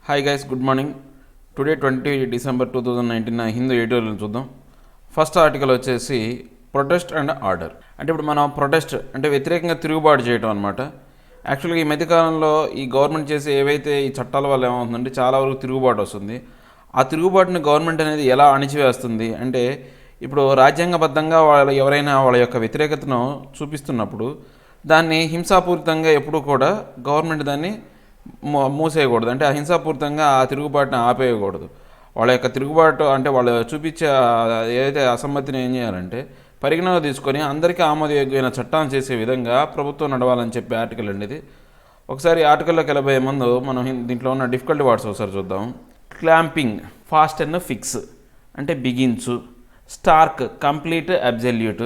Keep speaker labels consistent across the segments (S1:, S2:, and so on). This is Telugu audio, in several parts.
S1: Hi guys, good morning. Today 20 December 2019 Hindu editorial చూద్దాం. ఫస్ట్ ఆర్టికల్ వచ్చేసి ప్రొటెస్ట్ అండ్ ఆర్డర్. అంటే ఇప్పుడు మనం ప్రొటెస్ట్ అంటే వ్యతిరేకంగా తిరుగుబాటు చేయడం అనమాట. యాక్చువల్గా ఈ మధ్యకాలంలో ఈ గవర్నమెంట్ చేసే ఏవైతే ఈ చట్టాల వల్ల ఏమవుతుందంటే చాలా వరకు తిరుగుబాటు వస్తుంది. ఆ తిరుగుబాటుని గవర్నమెంట్ అనేది ఎలా అణిచివేస్తుంది అంటే ఇప్పుడు రాజ్యాంగబద్ధంగా ఎవరైనా వాళ్ళ యొక్క వ్యతిరేకతను చూపిస్తున్నప్పుడు దాన్ని హింసాపూరితంగా ఎప్పుడూ కూడా గవర్నమెంట్ దాన్ని మూసేయకూడదు. అంటే అహింసాపూరితంగా ఆ తిరుగుబాటుని ఆపేయకూడదు. వాళ్ళ యొక్క తిరుగుబాటు అంటే వాళ్ళు చూపించే ఏదైతే అసమ్మతిని ఏం చేయాలంటే పరిగణలో తీసుకొని అందరికీ ఆమోదయోగ్యమైన చట్టాన్ని చేసే విధంగా ప్రభుత్వం నడవాలని చెప్పే ఆర్టికల్ అండి ఇది. ఒకసారి ఆర్టికల్లోకి వెళ్ళబోయే ముందు మనం దీంట్లో ఉన్న డిఫికల్టీ వర్డ్స్ ఒకసారి చూద్దాం. క్లాంపింగ్, ఫాస్ట్ అండ్ ఫిక్స్ అంటే బిగిన్సు, స్టార్క్ కంప్లీట్ అబ్జల్యూట్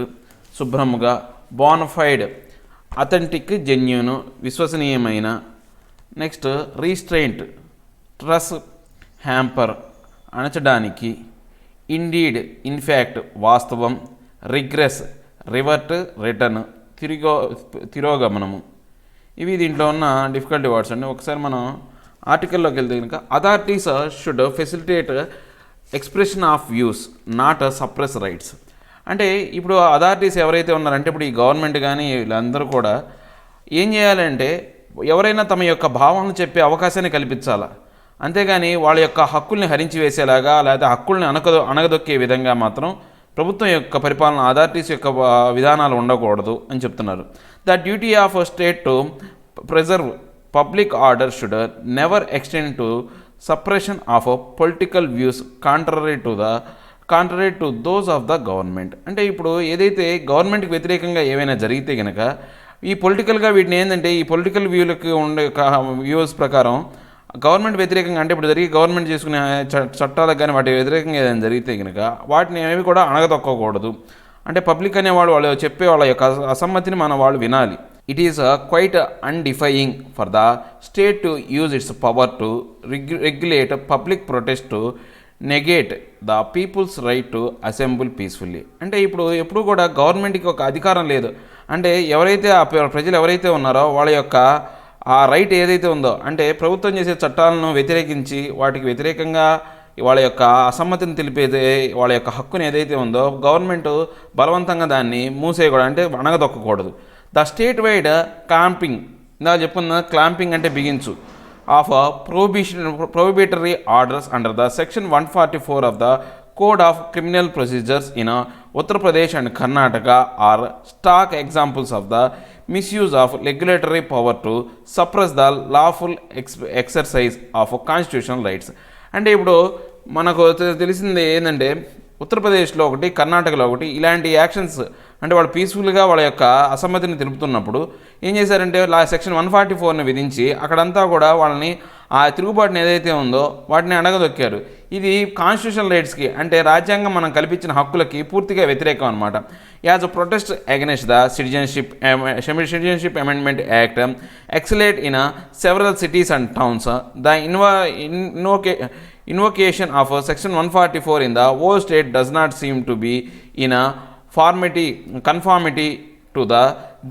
S1: శుభ్రముగా, బోనఫైడ్ అథెంటిక్ జెన్యూన్ విశ్వసనీయమైన, నెక్స్ట్ రీస్ట్రెయింట్ ట్రస్ హ్యాంపర్ అణచడానికి, ఇండీడ్ ఇన్ఫ్యాక్ట్ వాస్తవం, రిగ్రెస్ రివర్ట్ రిటర్న్ తిరోగమనము. ఇవి దీంట్లో ఉన్న డిఫికల్టీ వర్డ్స్ అండి. ఒకసారి మనం ఆర్టికల్లోకి వెళ్తే కనుక authorities should facilitate expression of views not suppress rights. అంటే ఇప్పుడు అథారిటీస్ ఎవరైతే ఉన్నారంటే ఇప్పుడు ఈ గవర్నమెంట్ కానీ వీళ్ళందరూ కూడా ఏం చేయాలంటే ఎవరైనా తమ యొక్క భావాలను చెప్పే అవకాశాన్ని కల్పించాలా, అంతేగాని వాళ్ళ యొక్క హక్కుల్ని హరించి వేసేలాగా లేదా హక్కుల్ని అణగదొక్కే విధంగా మాత్రం ప్రభుత్వం యొక్క పరిపాలన అథారిటీస్ యొక్క విధానాలు ఉండకూడదు అని చెప్తున్నారు. The duty of state to preserve public order should never extend to suppression of political views contrary to those of the government. అంటే ఇప్పుడు ఏదైతే గవర్నమెంట్కి వ్యతిరేకంగా ఏవైనా జరిగితే కనుక ఈ పొలిటికల్గా వీటిని ఏంటంటే ఈ పొలిటికల్ వ్యూలకు ఉండే వ్యూస్ ప్రకారం గవర్నమెంట్ వ్యతిరేకంగా అంటే ఇప్పుడు జరిగి గవర్నమెంట్ చేసుకునే చట్టాలకు కానీ వాటి వ్యతిరేకంగా ఏదైనా జరిగితే కనుక వాటిని ఏవి కూడా అణగదొక్కకూడదు. అంటే పబ్లిక్ అనేవాళ్ళు వాళ్ళు చెప్పే వాళ్ళ యొక్క అసమ్మతిని వాళ్ళు వినాలి. It is quite unedifying for the state to use its power to regulate public protest to negate the people's right to assemble peacefully. అంటే ఇప్పుడు ఎప్పుడు కూడా గవర్నమెంట్కి ఒక అధికారం లేదు. అంటే ఎవరైతే ఆ ప్రజలు ఎవరైతే ఉన్నారో వాళ్ళ యొక్క ఆ రైట్ ఏదైతే ఉందో అంటే ప్రభుత్వం చేసే చట్టాలను వ్యతిరేకించి వాటికి వ్యతిరేకంగా వాళ్ళ యొక్క అసమ్మతిని తెలిపేదే వాళ్ళ యొక్క హక్కుని ఏదైతే ఉందో గవర్నమెంట్ బలవంతంగా దాన్ని మూసేయకూడదు, అంటే అణగదొక్కకూడదు. ద స్టేట్ వైడ్ క్లాంపింగ్, ఇందా చెప్పుకున్న క్లాంపింగ్ అంటే బిగిన్సు of prohibitory orders under the section 144 of the Code of Criminal Procedures in Uttar Pradesh and Karnataka are stark examples of the misuse of regulatory power to suppress the lawful exercise of constitutional rights. అంటే ఇప్పుడు మనకు తెలిసింది ఏంటంటే ఉత్తరప్రదేశ్లో ఒకటి, కర్ణాటకలో ఒకటి ఇలాంటి యాక్షన్స్ అంటే వాళ్ళు పీస్ఫుల్గా వాళ్ళ యొక్క అసమ్మతిని తెలుపుతున్నప్పుడు ఏం చేశారంటే సెక్షన్ 144ని విధించి అక్కడంతా కూడా వాళ్ళని ఆ తిరుగుబాటుని ఏదైతే ఉందో వాటిని అణగదొక్కారు. ఇది కాన్స్టిట్యూషనల్ రైట్స్కి అంటే రాజ్యాంగం మనం కల్పించిన హక్కులకి పూర్తిగా వ్యతిరేకం అనమాట. As a protest against the citizenship amendment act escalate in several cities and towns the invocation of section 144 in the whole state does not seem to be in a conformity to the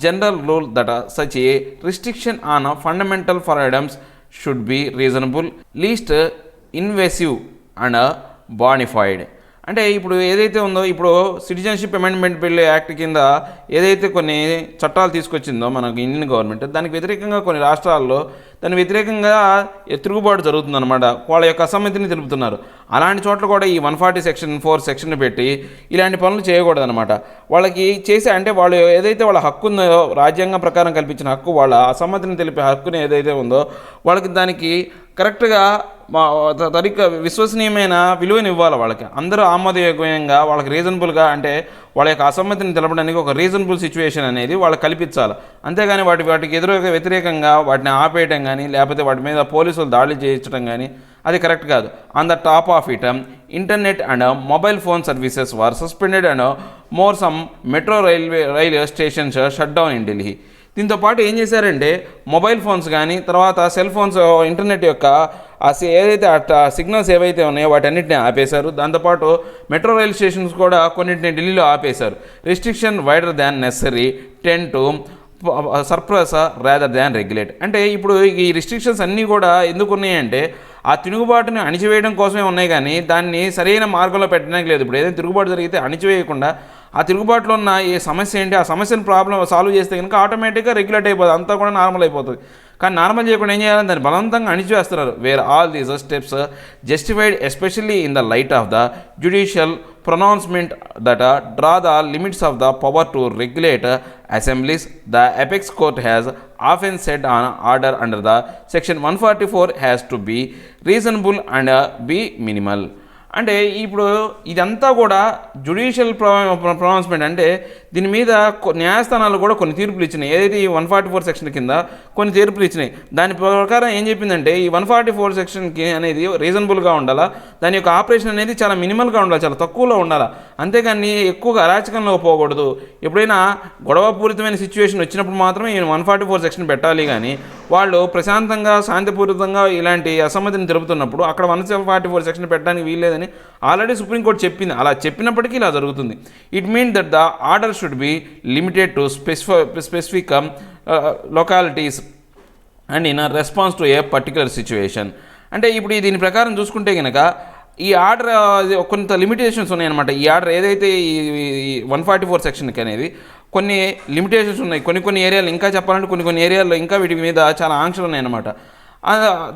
S1: general rule that such a restriction on fundamental freedoms should be reasonable, least invasive and bonified. అంటే ఇప్పుడు ఏదైతే ఉందో ఇప్పుడు సిటిజన్షిప్ అమెండ్మెంట్ బిల్ యాక్ట్ కింద ఏదైతే కొన్ని చట్టాలు తీసుకొచ్చిందో మనకు ఇండియన్ గవర్నమెంట్ దానికి వ్యతిరేకంగా కొన్ని రాష్ట్రాల్లో దాని వ్యతిరేకంగా తిరుగుబాటు జరుగుతుందన్నమాట. వాళ్ళ యొక్క అసమ్మతిని తెలుపుతున్నారు. అలాంటి చోట్ల కూడా ఈ 140 సెక్షన్ 4 సెక్షన్ పెట్టి ఇలాంటి పనులు చేయకూడదు అనమాట. వాళ్ళకి చేసే అంటే వాళ్ళు ఏదైతే వాళ్ళ హక్కు ఉందో రాజ్యాంగం ప్రకారం కల్పించిన హక్కు వాళ్ళ అసమ్మతిని తెలిపే హక్కుని ఏదైతే ఉందో వాళ్ళకి దానికి కరెక్ట్గా విశ్వసనీయమైన విలువని ఇవ్వాలి. వాళ్ళకి అందరూ ఆమోదయోగ్యంగా వాళ్ళకి రీజనబుల్గా అంటే వాళ్ళ యొక్క అసమ్మతిని తెలపడానికి ఒక రీజనబుల్ సిచ్యువేషన్ అనేది వాళ్ళకి కల్పించాలి. అంతేగాని వాటికి వ్యతిరేకంగా వాటిని ఆపేయటం కానీ లేకపోతే వాటి మీద పోలీసులు దాడులు చేయించడం కానీ అది కరెక్ట్ కాదు. On the top of it internet and mobile phone services were suspended and more some metro railway stations shut down in Delhi. దీంతో పాటు ఏం చేశారంటే మొబైల్ ఫోన్స్ కానీ తర్వాత సెల్ ఫోన్స్ ఇంటర్నెట్ యొక్క ఏదైతే సిగ్నల్స్ ఏవైతే ఉన్నాయో వాటన్నిటిని ఆపేశారు. దాంతోపాటు మెట్రో రైల్ స్టేషన్స్ కూడా కొన్నింటిని ఢిల్లీలో ఆపేశారు. Restriction wider than necessary tend to suppress rather than regulate. అంటే ఇప్పుడు ఈ రిస్ట్రిక్షన్స్ అన్నీ కూడా ఎందుకు ఉన్నాయంటే ఆ తిరుగుబాటుని అణిచివేయడం కోసమే ఉన్నాయి కానీ దాన్ని సరైన మార్గంలో పెట్టడానికి లేదు. ఇప్పుడు ఏదైనా తిరుగుబాటు జరిగితే అణిచివేయకుండా ఆ తిరుగుబాటులో ఉన్న ఏ సమస్య ఏంటి, ఆ సమస్యను ప్రాబ్లం సాల్వ్ చేస్తే కనుక ఆటోమేటిక్గా రెగ్యులేట్ అయిపోతుంది, అంతా కూడా నార్మల్ అయిపోతుంది. కానీ నార్మల్ చేయకుండా ఏం చేయాలని దాన్ని బలవంతంగా అణిచివేస్తున్నారు. Were all these steps justified especially in the light of the judicial pronouncement that draw the limits of the power to regulate assemblies. The apex court has often said an order under the section 144 has to be reasonable and be minimal. అంటే ఇప్పుడు ఇదంతా కూడా జ్యుడిషియల్ ప్రొనౌన్స్మెంట్, అంటే దీని మీద న్యాయస్థానాలు కూడా కొన్ని తీర్పులు ఇచ్చినాయి. ఏదైతే ఈ 144 సెక్షన్ కింద కొన్ని తీర్పులు ఇచ్చినాయి. దాని ప్రకారం ఏం చెప్పిందంటే ఈ 144 సెక్షన్కి అనేది రీజనబుల్గా ఉండాలా, దాని యొక్క ఆపరేషన్ అనేది చాలా మినిమల్గా ఉండాలి, చాలా తక్కువలో ఉండాలా, అంతేగాని ఎక్కువగా అరాచకంలో పోకూడదు. ఎప్పుడైనా గొడవపూరితమైన సిచ్యువేషన్ వచ్చినప్పుడు మాత్రమే ఈ 144 సెక్షన్ పెట్టాలి. కానీ వాళ్ళు ప్రశాంతంగా శాంతిపూరితంగా ఇలాంటి అసమ్మతిని తెలుపుతున్నప్పుడు అక్కడ 144 సెక్షన్ పెట్టడానికి వీల్లేదని ఆల్రెడీ సుప్రీంకోర్టు చెప్పింది. అలా చెప్పినప్పటికీ ఇలా జరుగుతుంది. It mean that the order should be limited to specific localities and in response to A particular situation. అంటే ఇప్పుడు దీని ప్రకారం చూసుకుంటే కనుక ఈ ఆర్డర్ కొంత లిమిటేషన్స్ ఉన్నాయన్నమాట. ఈ ఆర్డర్ ఏదైతే ఈ 144 సెక్షన్కి అనేది కొన్ని లిమిటేషన్స్ ఉన్నాయి. కొన్ని ఏరియాలు ఇంకా చెప్పాలంటే కొన్ని ఏరియాల్లో ఇంకా వీటి మీద చాలా ఆంక్షలు ఉన్నాయన్నమాట.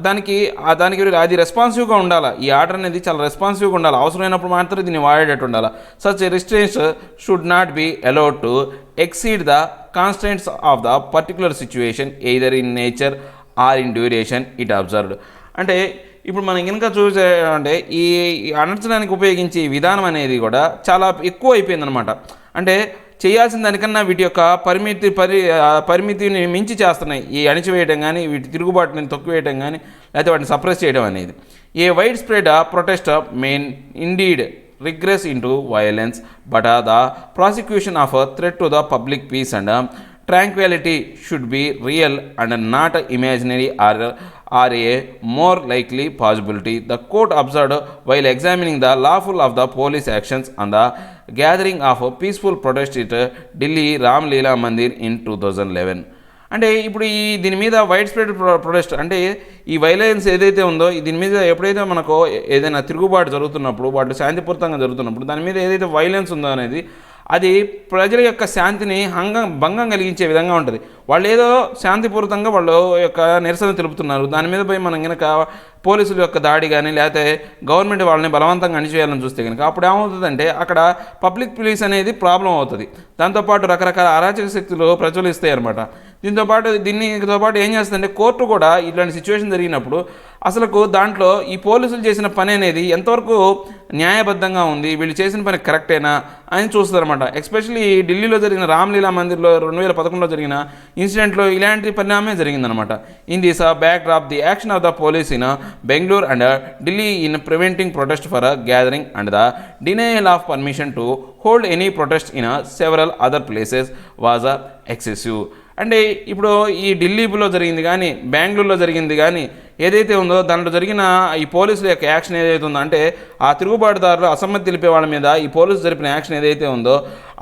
S1: దానికి అది రెస్పాన్సివ్గా ఉండాలి. ఈ ఆర్డర్ అనేది చాలా రెస్పాన్సివ్గా ఉండాలి. అవసరమైనప్పుడు మాత్రం దీన్ని వాడేటట్టు ఉండాలి. Such restrictions should not be allowed to exceed the constants of the particular situation either in nature or in duration it observed. అంటే ఇప్పుడు మనం కనుక చూసే అంటే ఈ అణచడానికి ఉపయోగించే విధానం అనేది కూడా చాలా ఎక్కువ అయిపోయిందనమాట. అంటే చేయాల్సిన దానికన్నా వీటి యొక్క పరిమితిని మించి చేస్తున్నాయి. ఈ అణిచివేయడం కానీ, వీటి తిరుగుబాటుని తొక్కివేయడం కానీ, లేకపోతే వాటిని సప్రెస్ చేయడం అనేది. A wide spread protest main indeed regress into violence but the prosecution of threat to the public peace and tranquility should be real and not imaginary or a more likely possibility. The court observed while examining the lawful of the police actions on the gathering of a peaceful protest at Delhi Ram Leela Mandir in 2011. అంటే ఇప్పుడు దీని మీద వైడ్ స్ప్రెడ్ ప్రొటెస్ట్ అంటే ఈ వైలెన్స్ ఏదైతే ఉందో దీని మీద ఎప్పుడైతే మనకు ఏదైనా తిరుగుబాటు జరుగుతున్నప్పుడు, వాటి శాంతిపూరితంగా జరుగుతున్నప్పుడు దాని మీద ఏదైతే వైలెన్స్ ఉందో అనేది అది ప్రజల యొక్క శాంతిని భంగం కలిగించే విధంగా ఉంటుంది. వాళ్ళు ఏదో శాంతిపూరితంగా వాళ్ళు యొక్క నిరసన తెలుపుతున్నారు, దాని మీద పోయి మనం కనుక పోలీసుల యొక్క దాడి కానీ లేకపోతే గవర్నమెంట్ వాళ్ళని బలవంతంగా అణిచివేయాలని చూస్తే కనుక అప్పుడు ఏమవుతుందంటే అక్కడ పబ్లిక్ పోలీస్ అనేది ప్రాబ్లం అవుతుంది. దాంతోపాటు రకరకాల అరాచక శక్తులు ప్రజ్వలిస్తాయి అన్నమాట. దీంతో పాటు ఏం చేస్తుందంటే కోర్టు కూడా ఇట్లాంటి సిచ్యువేషన్ జరిగినప్పుడు అసలుకు దాంట్లో ఈ పోలీసులు చేసిన పని అనేది ఎంతవరకు న్యాయబద్ధంగా ఉంది, వీళ్ళు చేసిన పని కరెక్టేనా అని చూస్తారన్నమాట. ఎస్పెషల్లీ ఢిల్లీలో జరిగిన రామ్లీలా మందిర్లో 2011లో జరిగిన ఇన్సిడెంట్లో ఇలాంటి పరిణామమే జరిగిందనమాట. In this back drop the action of the police in Bengaluru and Delhi in preventing protest for gathering and the denial of permission to hold any protest in several other places was excessive. అంటే ఇప్పుడు ఈ ఢిల్లీలో జరిగింది కానీ బెంగళూరులో జరిగింది కానీ ఏదైతే ఉందో దాంట్లో జరిగిన ఈ పోలీసుల యొక్క యాక్షన్ ఏదైతే ఉందో అంటే ఆ తిరుగుబాటుదారులు అసమ్మతి తెలిపే వాళ్ళ మీద ఈ పోలీసు జరిపిన యాక్షన్ ఏదైతే ఉందో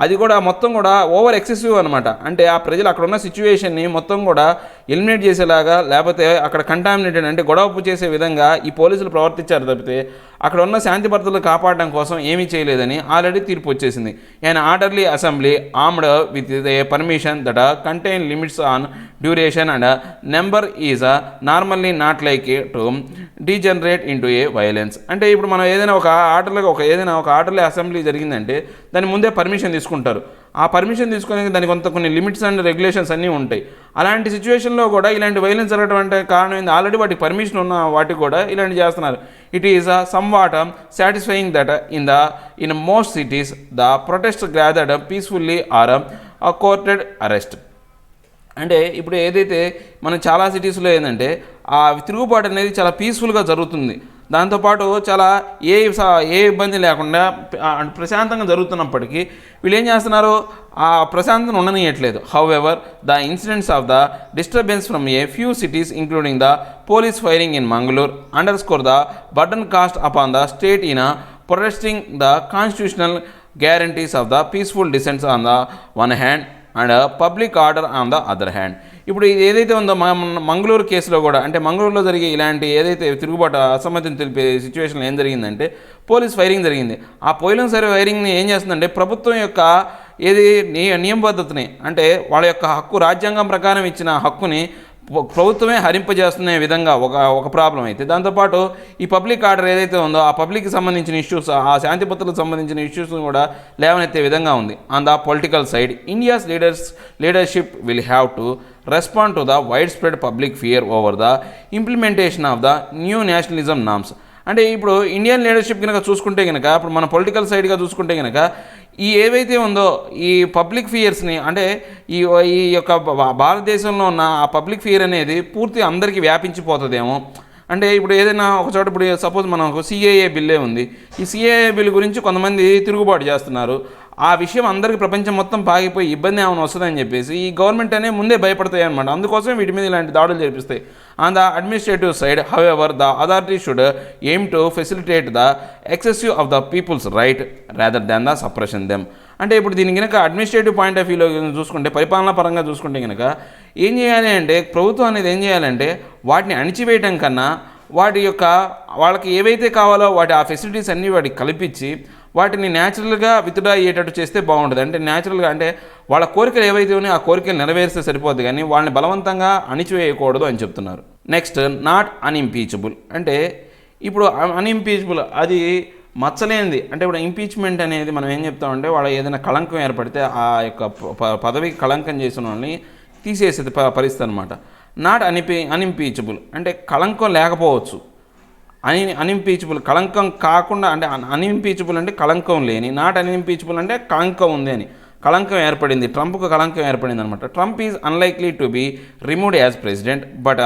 S1: అది కూడా మొత్తం కూడా ఓవర్ ఎక్సెసివ్ అనమాట. అంటే ఆ ప్రజలు అక్కడ ఉన్న సిచ్యువేషన్ని మొత్తం కూడా ఎలిమినేట్ చేసేలాగా లేకపోతే అక్కడ కంటామినేటెడ్ అంటే గొడవ చేసే విధంగా ఈ పోలీసులు ప్రవర్తించారు తప్పితే అక్కడ ఉన్న శాంతి భద్రతలు కాపాడడం కోసం ఏమీ చేయలేదని ఆల్రెడీ తీర్పు వచ్చేసింది. And orderly assembly armed with a permission that contain limits on duration and number is normally not like to degenerate into A violence. అంటే ఇప్పుడు మనం ఏదైనా ఒక ఆర్డర్లీ అసెంబ్లీ జరిగిందంటే దాని ముందే పర్మిషన్ తీసుకుంటారు. ఆ పర్మిషన్ తీసుకునే దానికి కొన్ని లిమిట్స్ అండ్ రెగ్యులేషన్స్ అన్నీ ఉంటాయి. అలాంటి సిచ్యువేషన్లో కూడా ఇలాంటి వైలెన్స్ జరగడం అంటే కారణం ఏంది, ఆల్రెడీ వాటికి పర్మిషన్ ఉన్న వాటికి కూడా ఇలాంటి చేస్తున్నారు. It is somewhat satisfying that in most cities the protest gathered peacefully or courted arrest. అంటే ఇప్పుడు ఏదైతే మనం చాలా సిటీస్లో ఏంటంటే ఆ తిరుగుబాటు అనేది చాలా పీస్ఫుల్గా జరుగుతుంది. దాంతోపాటు చాలా ఏ ఇబ్బంది లేకుండా ప్రశాంతంగా జరుగుతున్నప్పటికీ వీళ్ళు ఏం చేస్తున్నారు, ఆ ప్రశాంతను ఉండనియట్లేదు. However the incidents of the disturbance from a few cities including the police firing in Mangaluru underscore the burden cast upon the state in protesting the constitutional guarantees of the peaceful dissents on the one hand and public order on the other hand. ఇప్పుడు ఇది ఏదైతే ఉందో మంగళూరు కేసులో కూడా, అంటే మంగళూరులో జరిగే ఇలాంటి ఏదైతే తిరుగుబాటు అసమ్మతిని తెలిపే సిచ్యువేషన్లో ఏం జరిగిందంటే పోలీస్ ఫైరింగ్ జరిగింది. ఆ పోలీస్ ఫైరింగ్ని ఏం చేస్తుందంటే ప్రభుత్వం యొక్క ఏది నియమబద్ధతని, అంటే వాళ్ళ యొక్క హక్కు, రాజ్యాంగం ప్రకారం ఇచ్చిన హక్కుని ప్రభుత్వమే హరింపజేస్తున్న విధంగా ఒక ప్రాబ్లం అయితే, దాంతోపాటు ఈ పబ్లిక్ ఆర్డర్ ఏదైతే ఉందో ఆ పబ్లిక్కి సంబంధించిన ఇష్యూస్, ఆ శాంతి భద్రతలకు సంబంధించిన ఇష్యూస్ని కూడా లేవనెత్తే విధంగా ఉంది. On the political side, India's leadership will have to respond to the wide spread public fear over the implementation of the new nationalism norms. అంటే ఇప్పుడు ఇండియన్ లీడర్షిప్ కనుక చూసుకుంటే కనుక, ఇప్పుడు మన పొలిటికల్ సైడ్గా చూసుకుంటే కనుక, ఈ ఏవైతే ఉందో ఈ పబ్లిక్ ఫియర్స్ని, అంటే ఈ యొక్క భారతదేశంలో ఉన్న ఆ పబ్లిక్ ఫియర్ అనేది పూర్తి అందరికీ వ్యాపించిపోతుందేమో. అంటే ఇప్పుడు ఏదైనా ఒక చోట, ఇప్పుడు సపోజ్ మనకు సిఏఏ బిల్లే ఉంది, ఈ సిఏఏ బిల్ గురించి కొంతమంది తిరుగుబాటు చేస్తున్నారు. ఆ విషయం అందరికీ ప్రపంచం మొత్తం పాగిపోయి ఇబ్బంది ఏమైనా వస్తుందని చెప్పేసి ఈ గవర్నమెంట్ అనే ముందే భయపడతాయి అనమాట. అందుకోసం వీటి మీద ఇలాంటి దాడులు జరిపిస్తాయి. On the administrative side, however, the authority should aim to facilitate the excessive of the people's right rather than the suppression them. అంటే ఇప్పుడు దీని కనుక అడ్మినిస్ట్రేటివ్ పాయింట్ ఆఫ్ వ్యూలో చూసుకుంటే, పరిపాలనా పరంగా చూసుకుంటే కనుక ఏం చేయాలి అంటే, ప్రభుత్వం అనేది ఏం చేయాలంటే వాటిని అణిచివేయటం కన్నా వాటి యొక్క వాళ్ళకి ఏవైతే కావాలో వాటి ఆ ఫెసిలిటీస్ అన్నీ వాటికి కల్పించి వాటిని న్యాచురల్గా విత్డ్రా అయ్యేటట్టు చేస్తే బాగుంటుంది. అంటే న్యాచురల్గా, అంటే వాళ్ళ కోరికలు ఏవైతే ఉన్నాయో ఆ కోరికలు నెరవేరిస్తే సరిపోద్ది, కానీ వాళ్ళని బలవంతంగా అణిచివేయకూడదు అని చెప్తున్నారు. Next, not unimpeachable. అంటే ఇప్పుడు అన్ఇంపీచబుల్ అది మచ్చలేనిది. అంటే ఇప్పుడు ఇంపీచ్మెంట్ అనేది మనం ఏం చెప్తామంటే, వాళ్ళ ఏదైనా కళంకం ఏర్పడితే ఆ యొక్క పదవికి కళంకం చేసిన వాళ్ళని తీసేసేది పరిస్థితి అనమాట. నాట్ అన్ఇంపీచబుల్ అంటే కళంకం లేకపోవచ్చు, అన్ఇంపీచబుల్ కళంకం కాకుండా, అంటే అన్ఇంపీచబుల్ అంటే కళంకం లేని, నాట్ అన్ఇంపీచబుల్ అంటే కళంకం ఉంది అని, కళంకం ఏర్పడింది, ట్రంప్కు కళంకం ఏర్పడింది అనమాట. Trump is unlikely to be removed as president but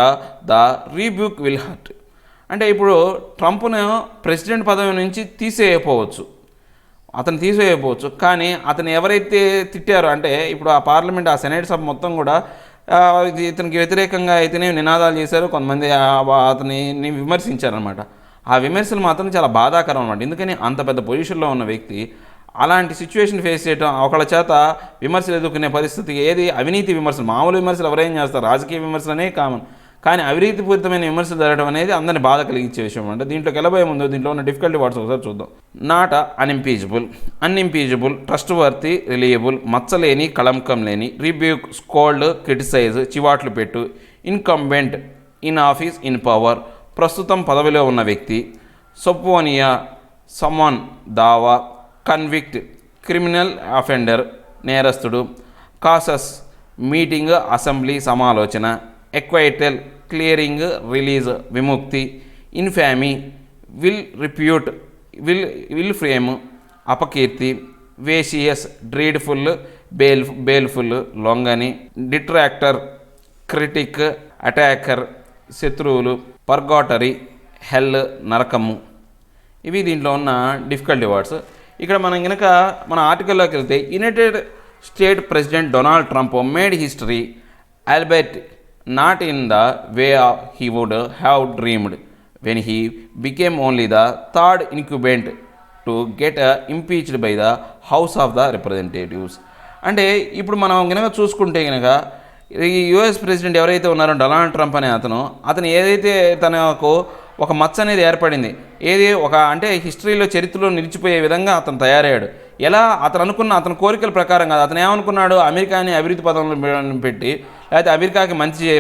S1: the rebuke will hurt. అంటే ఇప్పుడు ట్రంప్ను ప్రెసిడెంట్ పదవి నుంచి తీసేయకపోవచ్చు, అతను తీసేయకపోవచ్చు, కానీ అతను ఎవరైతే తిట్టారో, అంటే ఇప్పుడు ఆ పార్లమెంట్, ఆ సెనేట్ సభ మొత్తం కూడా ఇతనికి వ్యతిరేకంగా అయితేనే నినాదాలు చేశారు, కొంతమంది అతన్ని విమర్శించారనమాట. ఆ విమర్శలు మాత్రం చాలా బాధాకరం అనమాట. ఎందుకని అంత పెద్ద పొజిషన్లో ఉన్న వ్యక్తి అలాంటి సిచ్యువేషన్ ఫేస్ చేయడం, ఒకళ్ళ చేత విమర్శలు ఎదుర్కొనే పరిస్థితి, ఏది అవినీతి విమర్శలు, మామూలు విమర్శలు ఎవరేం చేస్తారు, రాజకీయ విమర్శలు అనేవి కామన్, కానీ అవినీతిపూరితమైన విమర్శలు జరగడం అనేది అందరిని బాధ కలిగించే విషయం. అంటే దీంట్లోకి వెళ్ళబోయే ముందు దీంట్లో ఉన్న డిఫికల్టీ వర్డ్స్ ఒకసారి చూద్దాం. నాట్ అన్ఇంపీచబుల్, ట్రస్ట్ వర్తి, రిలయబుల్, మచ్చలేని, కళంకం లేని, రిబ్యూక్, స్కోల్డ్, క్రిటిసైజ్, చివాట్లు పెట్టు, incumbent, in office, in power, ప్రస్తుతం పదవిలో ఉన్న వ్యక్తి, సొపోనియా, సమాన్, దావా, కన్విక్ట్, క్రిమినల్ అఫెండర్, నేరస్తుడు, కాసస్, మీటింగ్, అసెంబ్లీ, సమాలోచన, ఎక్వైటల్, క్లియరింగ్, రిలీజ్, విముక్తి, ఇన్ఫామీ, విల్ రిప్యూట్, విల్ ఫ్రేమ్, అపకీర్తి, వేషియస్, డ్రీడ్ఫుల్, బేల్ఫుల్, లొంగని, డిట్రాక్టర్, క్రిటిక్, అటాకర్, శత్రువులు, పర్గాటరీ, హెల్, నరకము. ఇవి దీంట్లో ఉన్న డిఫికల్టీ వర్డ్స్. ఇక్కడ మనం కనుక మన ఆర్టికల్లోకి వెళ్తే, United state president Donald Trump made history albeit not in the way he would have dreamed when he became only the third incumbent to get impeached by the House of the Representatives. అంటే ఇప్పుడు మనం కనుక చూసుకుంటే కనుక ఈ యుఎస్ ప్రెసిడెంట్ ఎవరైతే ఉన్నారో డొనాల్డ్ ట్రంప్ అనే అతను ఏదైతే తనకు ఒక మచ్చ అనేది ఏర్పడింది, ఏది ఒక అంటే హిస్టరీలో చరిత్రలో నిలిచిపోయే విధంగా అతను తయారయ్యాడు. ఎలా అతను అనుకున్న అతని కోరికల ప్రకారం కాదు, అతను ఏమనుకున్నాడు, అమెరికాని అభివృద్ధి పదంలో పెట్టి లేకపోతే అమెరికాకి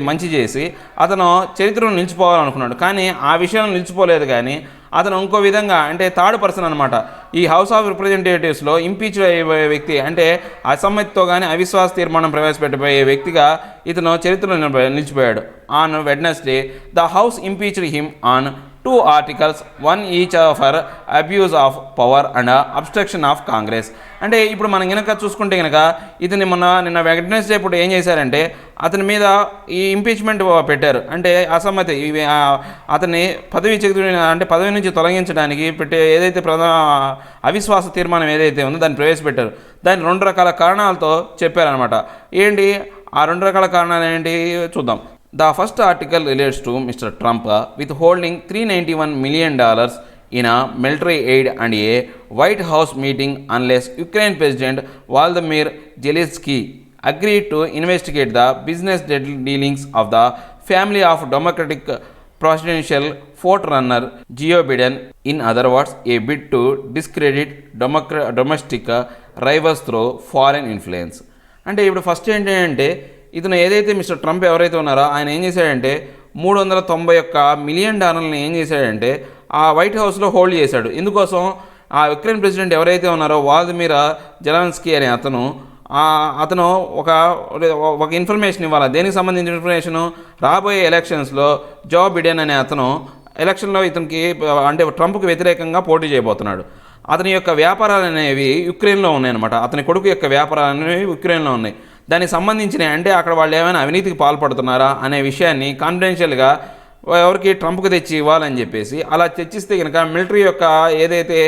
S1: మంచి చేసి అతను చరిత్రలో నిలిచిపోవాలనుకున్నాడు. కానీ ఆ విషయంలో నిలిచిపోలేదు, కానీ అతను ఇంకో విధంగా అంటే థర్డ్ పర్సన్ అనమాట ఈ హౌస్ ఆఫ్ రిప్రజెంటేటివ్స్లో ఇంపీచ్ అయ్యే వ్యక్తి, అంటే అసమ్మతితో కానీ అవిశ్వాస తీర్మానం ప్రవేశపెట్టబోయే వ్యక్తిగా ఇతను చరిత్రలో నిలిచిపోయాడు. On Wednesday the house impeached him on 2 articles, one each for abuse of power and obstruction of Congress. అంటే ఇప్పుడు మనం కనుక చూసుకుంటే కనుక ఇతని నిన్న వెడ్నెస్డే ఇప్పుడు ఏం చేశారంటే అతని మీద ఈ ఇంపీచ్మెంట్ పెట్టారు. అంటే అసమ్మతి అతన్ని పదవి నుంచి తొలగించడానికి పెట్టే ఏదైతే అవిశ్వాస తీర్మానం ఏదైతే ఉందో దాన్ని ప్రవేశపెట్టారు. దాన్ని 2 రకాల కారణాలతో చెప్పారనమాట. ఏంటి ఆ 2 రకాల కారణాలు ఏంటి చూద్దాం. The first article relates to Mr. Trump withholding $391 million in a military aid and a White House meeting unless Ukraine President Volodymyr Zelensky agreed to investigate the business dealings of the family of Democratic presidential forerunner Joe Biden. In other words, a bid to discredit domestic rivals through foreign influence. అంటే ఇప్పుడు ఫస్ట్ ఏంటంటే ఇతను ఏదైతే మిస్టర్ ట్రంప్ ఎవరైతే ఉన్నారో ఆయన ఏం చేశాడంటే $391 మిలియన్ ఏం చేశాడంటే ఆ వైట్ హౌస్లో హోల్డ్ చేశాడు. ఇందుకోసం ఆ యుక్రెయిన్ ప్రెసిడెంట్ ఎవరైతే ఉన్నారో వ్లాదిమిర్ జెలెన్స్కీ అనే అతను ఒక ఇన్ఫర్మేషన్ ఇవ్వాలి. దేనికి సంబంధించిన ఇన్ఫర్మేషను, రాబోయే ఎలక్షన్స్లో జో బిడెన్ అనే అతను ఎలక్షన్లో ఇతనికి అంటే ట్రంప్కి వ్యతిరేకంగా పోటీ చేయబోతున్నాడు. అతని యొక్క వ్యాపారాలు అనేవి యుక్రెయిన్లో ఉన్నాయన్నమాట. అతని కొడుకు యొక్క వ్యాపారాలు అనేవి యుక్రెయిన్లో ఉన్నాయి. దానికి సంబంధించినవి అంటే అక్కడ వాళ్ళు ఏమైనా అవినీతికి పాల్పడుతున్నారా అనే విషయాన్ని కాన్ఫిడెన్షియల్గా ఎవరికి ట్రంప్కి తెచ్చి ఇవ్వాలని చెప్పేసి అలా తెచ్చిస్తే కనుక మిలిటరీ యొక్క ఏదైతే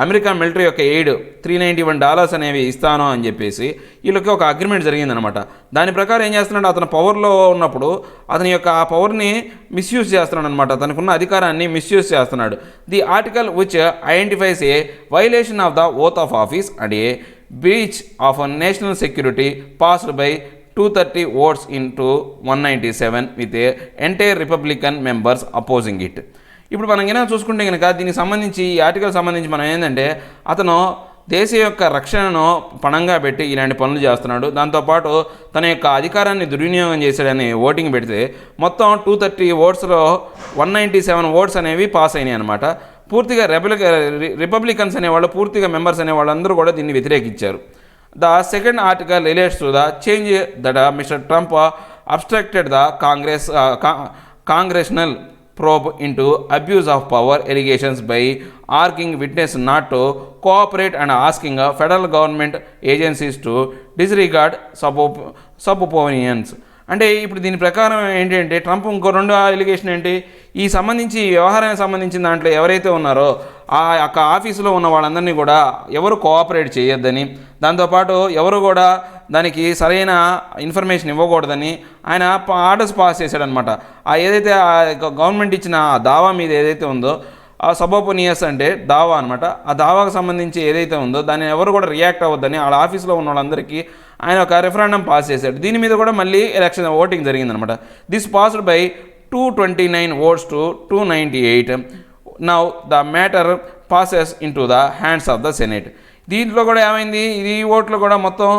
S1: అమెరికా మిలిటరీ యొక్క ఎయిడ్ $391 అనేవి ఇస్తాను అని చెప్పేసి వీళ్ళకి ఒక అగ్రిమెంట్ జరిగిందనమాట. దాని ప్రకారం ఏం చేస్తున్నాడు, అతను పవర్లో ఉన్నప్పుడు అతని యొక్క ఆ పవర్ని మిస్యూజ్ చేస్తున్నాడు అనమాట. తనకున్న అధికారాన్ని మిస్యూజ్ చేస్తున్నాడు. The article which identifies a violation of the oath of office and a breach of national security passed by 230 votes into 197 with a entire Republican members opposing it. ఇప్పుడు మనం ఏమైనా చూసుకుంటే కనుక దీనికి సంబంధించి ఈ ఆర్టికల్ సంబంధించి మనం ఏంటంటే అతను దేశ యొక్క రక్షణను పణంగా పెట్టి ఇలాంటి పనులు చేస్తున్నాడు. దాంతోపాటు తన యొక్క అధికారాన్ని దుర్వినియోగం చేశాడని ఓటింగ్ పెడితే మొత్తం 230 ఓట్స్లో 197 ఓట్స్ అనేవి పాస్ అయినాయి అనమాట. పూర్తిగా రిపబ్లికన్స్ అనేవాళ్ళు పూర్తిగా మెంబర్స్ అనేవాళ్ళు అందరూ కూడా దీన్ని వ్యతిరేకించారు. The second article relates to the change that Mr. Trump obstructed the congressional probe into abuse of power allegations by urging witnesses not to cooperate and asking federal government agencies to disregard subopinions. అంటే ఇప్పుడు దీని ప్రకారం ఏంటంటే ట్రంప్ ఇంకో రెండు అలిగేషన్ ఏంటి, ఈ సంబంధించి వ్యవహారానికి సంబంధించిన దాంట్లో ఎవరైతే ఉన్నారో ఆ యొక్క ఆఫీసులో ఉన్న వాళ్ళందరినీ కూడా ఎవరు కోఆపరేట్ చేయొద్దని, దాంతోపాటు ఎవరు కూడా దానికి సరైన ఇన్ఫర్మేషన్ ఇవ్వకూడదని ఆయన ఆర్డర్స్ పాస్ చేశాడనమాట. ఆ ఏదైతే గవర్నమెంట్ ఇచ్చిన దావా మీద ఏదైతే ఉందో ఆ సబోపోనియస్ అంటే దావా అనమాట. ఆ దావాకు సంబంధించి ఏదైతే ఉందో దాన్ని ఎవరు కూడా రియాక్ట్ అవ్వద్దని వాళ్ళ ఆఫీస్లో ఉన్న వాళ్ళందరికీ ఆయన ఒక రెఫరెండం పాస్ చేశాడు. దీని మీద కూడా మళ్ళీ ఓటింగ్ జరిగిందనమాట. This passed by 229 votes to 298. Now the matter passes in to the hands of the senate. దీంట్లో కూడా ఏమైంది, ఇది ఓట్లు కూడా మొత్తం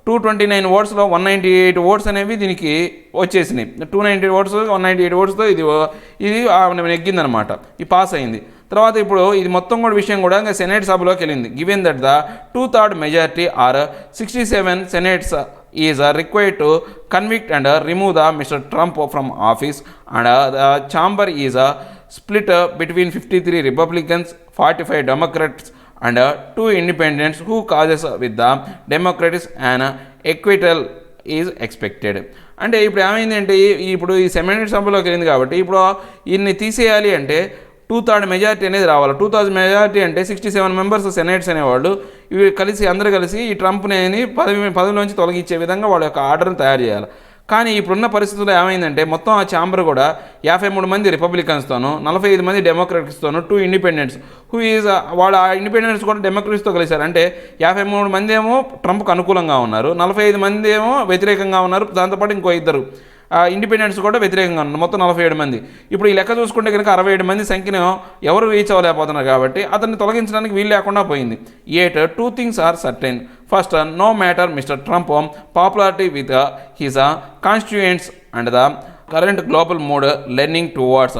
S1: 229 ఓట్స్లో 198 ఓట్స్ అనేవి దీనికి వచ్చేసినాయి. 290 ఓట్స్ 198 ఓట్స్తో ఇది నెగ్గిందనమాట, ఇది పాస్ అయింది. తర్వాత ఇప్పుడు ఇది మొత్తం కూడా విషయం కూడా ఇంకా సెనేట్ సభలోకి వెళ్ళింది. Given that the 2/3 majority or 67 senates is required to convict and remove the mister Trump from office and the chamber is split between 53 Republicans, 45 Democrats and 2 independents who causes with the Democrats an acquittal is expected. అంటే ఇప్పుడు ఏమైందంటే ఇప్పుడు ఈ సెనేట్ సభలోకి వెళ్ళింది కాబట్టి ఇప్పుడు ఈయన్ని తీసేయాలి అంటే 2/3 మెజారిటీ అనేది రావాలి. 2/3 మెజారిటీ అంటే 67 మెంబర్స్ సెనేట్స్ అనేవాళ్ళు ఇవి అందరూ కలిసి ఈ ట్రంప్ని పదవిలోంచి తొలగించే విధంగా వాళ్ళ యొక్క ఆర్డర్ని తయారు చేయాలి. కానీ ఇప్పుడున్న పరిస్థితుల్లో ఏమైందంటే మొత్తం ఆ ఛాంబర్ కూడా 53 మంది రిపబ్లికన్స్తోనూ 45 మంది డెమోక్రట్స్తోనూ 2 ఇండిపెండెంట్స్ వాళ్ళ ఇండిపెండెంట్స్ కూడా డెమోక్రట్స్తో కలిశారు. అంటే 53 మంది ఏమో ట్రంప్కు అనుకూలంగా ఉన్నారు, 45 మంది ఏమో వ్యతిరేకంగా ఉన్నారు, దాంతోపాటు ఇంకో 2 ఇండిపెండెంట్స్ కూడా వ్యతిరేకంగా ఉన్నారు, మొత్తం 47 మంది. ఇప్పుడు ఈ లెక్క చూసుకుంటే కనుక 67 మంది సంఖ్యను ఎవరు రీచ్ అవ్వలేకపోతున్నారు కాబట్టి అతన్ని తొలగించడానికి వీలు లేకుండా పోయింది. Yet 2 things are certain. First, no matter Mr. Trump popularity with his constituents and the current global mood leaning towards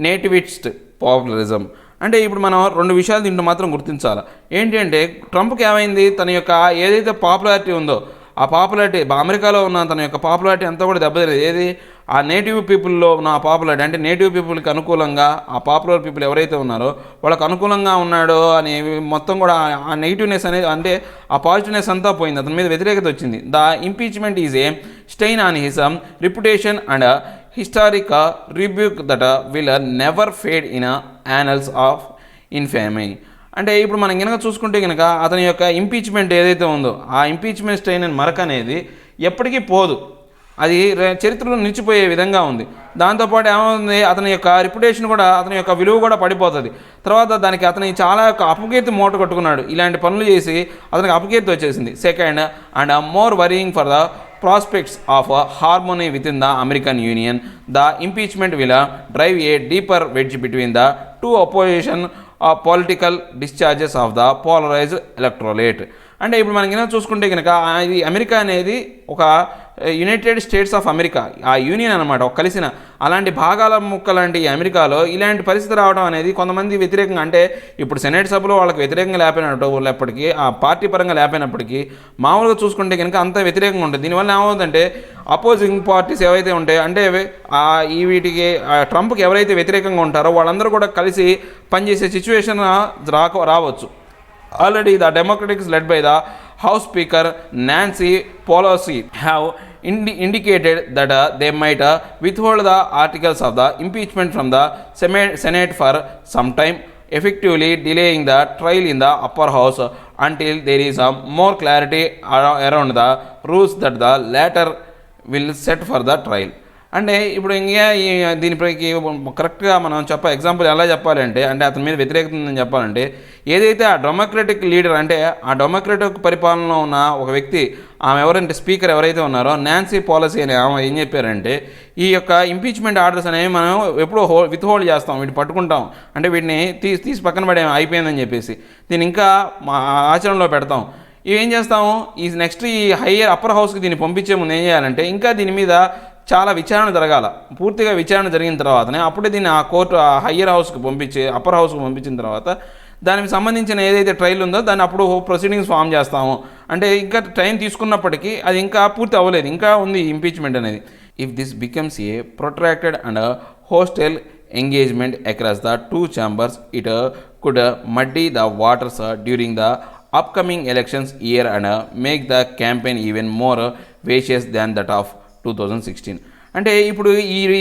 S1: nativist populism. అంటే ఇప్పుడు మనం 2 విషయాలు దీంట్లో మాత్రం గుర్తించాలి. ఏంటి అంటే ట్రంప్కి ఏమైంది, తన యొక్క ఏదైతే పాపులారిటీ ఉందో ఆ పాపులారిటీ అమెరికాలో ఉన్న తన యొక్క పాపులారిటీ అంతా కూడా దెబ్బతినేది. ఏది ఆ నేటివ్ పీపుల్లో ఉన్న ఆ పాపులారిటీ అంటే నేటివ్ పీపుల్కి అనుకూలంగా ఆ పాపులర్ పీపుల్ ఎవరైతే ఉన్నారో వాళ్ళకి అనుకూలంగా ఉన్నాడో అని మొత్తం కూడా ఆ నెగిటివ్నెస్ అనేది అంటే ఆ పాజిటివ్నెస్ అంతా పోయింది, అతని మీద వ్యతిరేకత వచ్చింది. The impeachment is a stain on his reputation and historic rebuke that will never fade in annals of infamy. అంటే ఇప్పుడు మనం కనుక చూసుకుంటే కనుక అతని యొక్క ఇంపీచ్మెంట్ ఏదైతే ఉందో ఆ ఇంపీచ్మెంట్ స్టెయిన్ అండ్ మరక అనేది ఎప్పటికీ పోదు. అది చరిత్రలో నిలిచిపోయే విధంగా ఉంది. దాంతోపాటు ఏమవుతుంది, అతని యొక్క రిప్యుటేషన్ కూడా, అతని యొక్క విలువ కూడా పడిపోతుంది. తర్వాత దానికి అతని చాలా అపకీర్తి మూట కట్టుకున్నాడు. ఇలాంటి పనులు చేసి అతనికి అపకీర్తి వచ్చేసింది. Second, and more worrying for the prospects of harmony within the American Union, the impeachment will drive a deeper wedge between the two opposition political discharges of the polarized electorate. అంటే ఇప్పుడు మనకి ఏమైనా చూసుకుంటే కనుక ఇది అమెరికా అనేది ఒక యునైటెడ్ స్టేట్స్ ఆఫ్ అమెరికా, ఆ యూనియన్ అనమాట, ఒక కలిసిన అలాంటి భాగాల ముక్క లాంటి అమెరికాలో ఇలాంటి పరిస్థితి రావడం అనేది కొంతమంది వ్యతిరేకంగా, అంటే ఇప్పుడు సెనేట్ సభలో వాళ్ళకి వ్యతిరేకంగా లేకపోయినప్పటికీ, ఆ పార్టీ పరంగా లేకపోయినప్పటికీ మామూలుగా చూసుకుంటే కనుక అంత వ్యతిరేకంగా ఉంటుంది. దీనివల్ల ఏమవుతుందంటే అపోజింగ్ పార్టీస్ ఏవైతే ఉంటాయో, అంటే ఈ వీటికి ట్రంప్కి ఎవరైతే వ్యతిరేకంగా ఉంటారో వాళ్ళందరూ కూడా కలిసి పనిచేసే సిచ్యువేషన్ రావచ్చు. Already the Democrats led by the House Speaker Nancy Pelosi have indicated that they might withhold the articles of the impeachment from the Senate for some time, effectively delaying the trial in the upper house until there is more clarity around the rules that the latter will set for the trial. అంటే ఇప్పుడు ఇంకా దీనిపైకి కరెక్ట్గా మనం ఎగ్జాంపుల్ ఎలా చెప్పాలంటే, అంటే అతని మీద వ్యతిరేకత ఉందని చెప్పాలంటే, ఏదైతే ఆ డెమోక్రటిక్ లీడర్, అంటే ఆ డెమోక్రటిక్ పరిపాలనలో ఉన్న ఒక వ్యక్తి, ఆమె ఎవరంటే స్పీకర్ ఎవరైతే ఉన్నారో నాన్సీ పాలసీ అని ఆమె ఏం చెప్పారంటే, ఈ యొక్క ఇంపీచ్మెంట్ ఆర్డర్స్ అనేవి మనం ఎప్పుడో విత్ హోల్డ్ చేస్తాం, వీటిని పట్టుకుంటాం, అంటే వీటిని తీసి పక్కన పడే అయిపోయిందని చెప్పేసి దీన్ని ఇంకా ఆచరణలో పెడతాం. ఇవేం చేస్తాము, ఈ నెక్స్ట్ ఈ అప్పర్ హౌస్కి దీన్ని పంపించే ముందు ఏం చేయాలంటే, ఇంకా దీని మీద చాలా విచారణ జరగాల. పూర్తిగా విచారణ జరిగిన తర్వాతనే అప్పుడే దీన్ని ఆ కోర్టు హయ్యర్ హౌస్కి అప్పర్ హౌస్కి పంపించిన తర్వాత దానికి సంబంధించిన ఏదైతే ట్రయల్ ఉందో దాన్ని అప్పుడు ప్రొసీడింగ్స్ ఫామ్ చేస్తాము. అంటే ఇంకా టైం తీసుకున్నప్పటికీ అది ఇంకా పూర్తి అవ్వలేదు, ఇంకా ఉంది ఇంపీచ్మెంట్ అనేది. If this becomes a protracted and hostile engagement across the two chambers, it could muddy the waters during the upcoming elections year and make the campaign even more vicious than that of 2016. అంటే ఇప్పుడు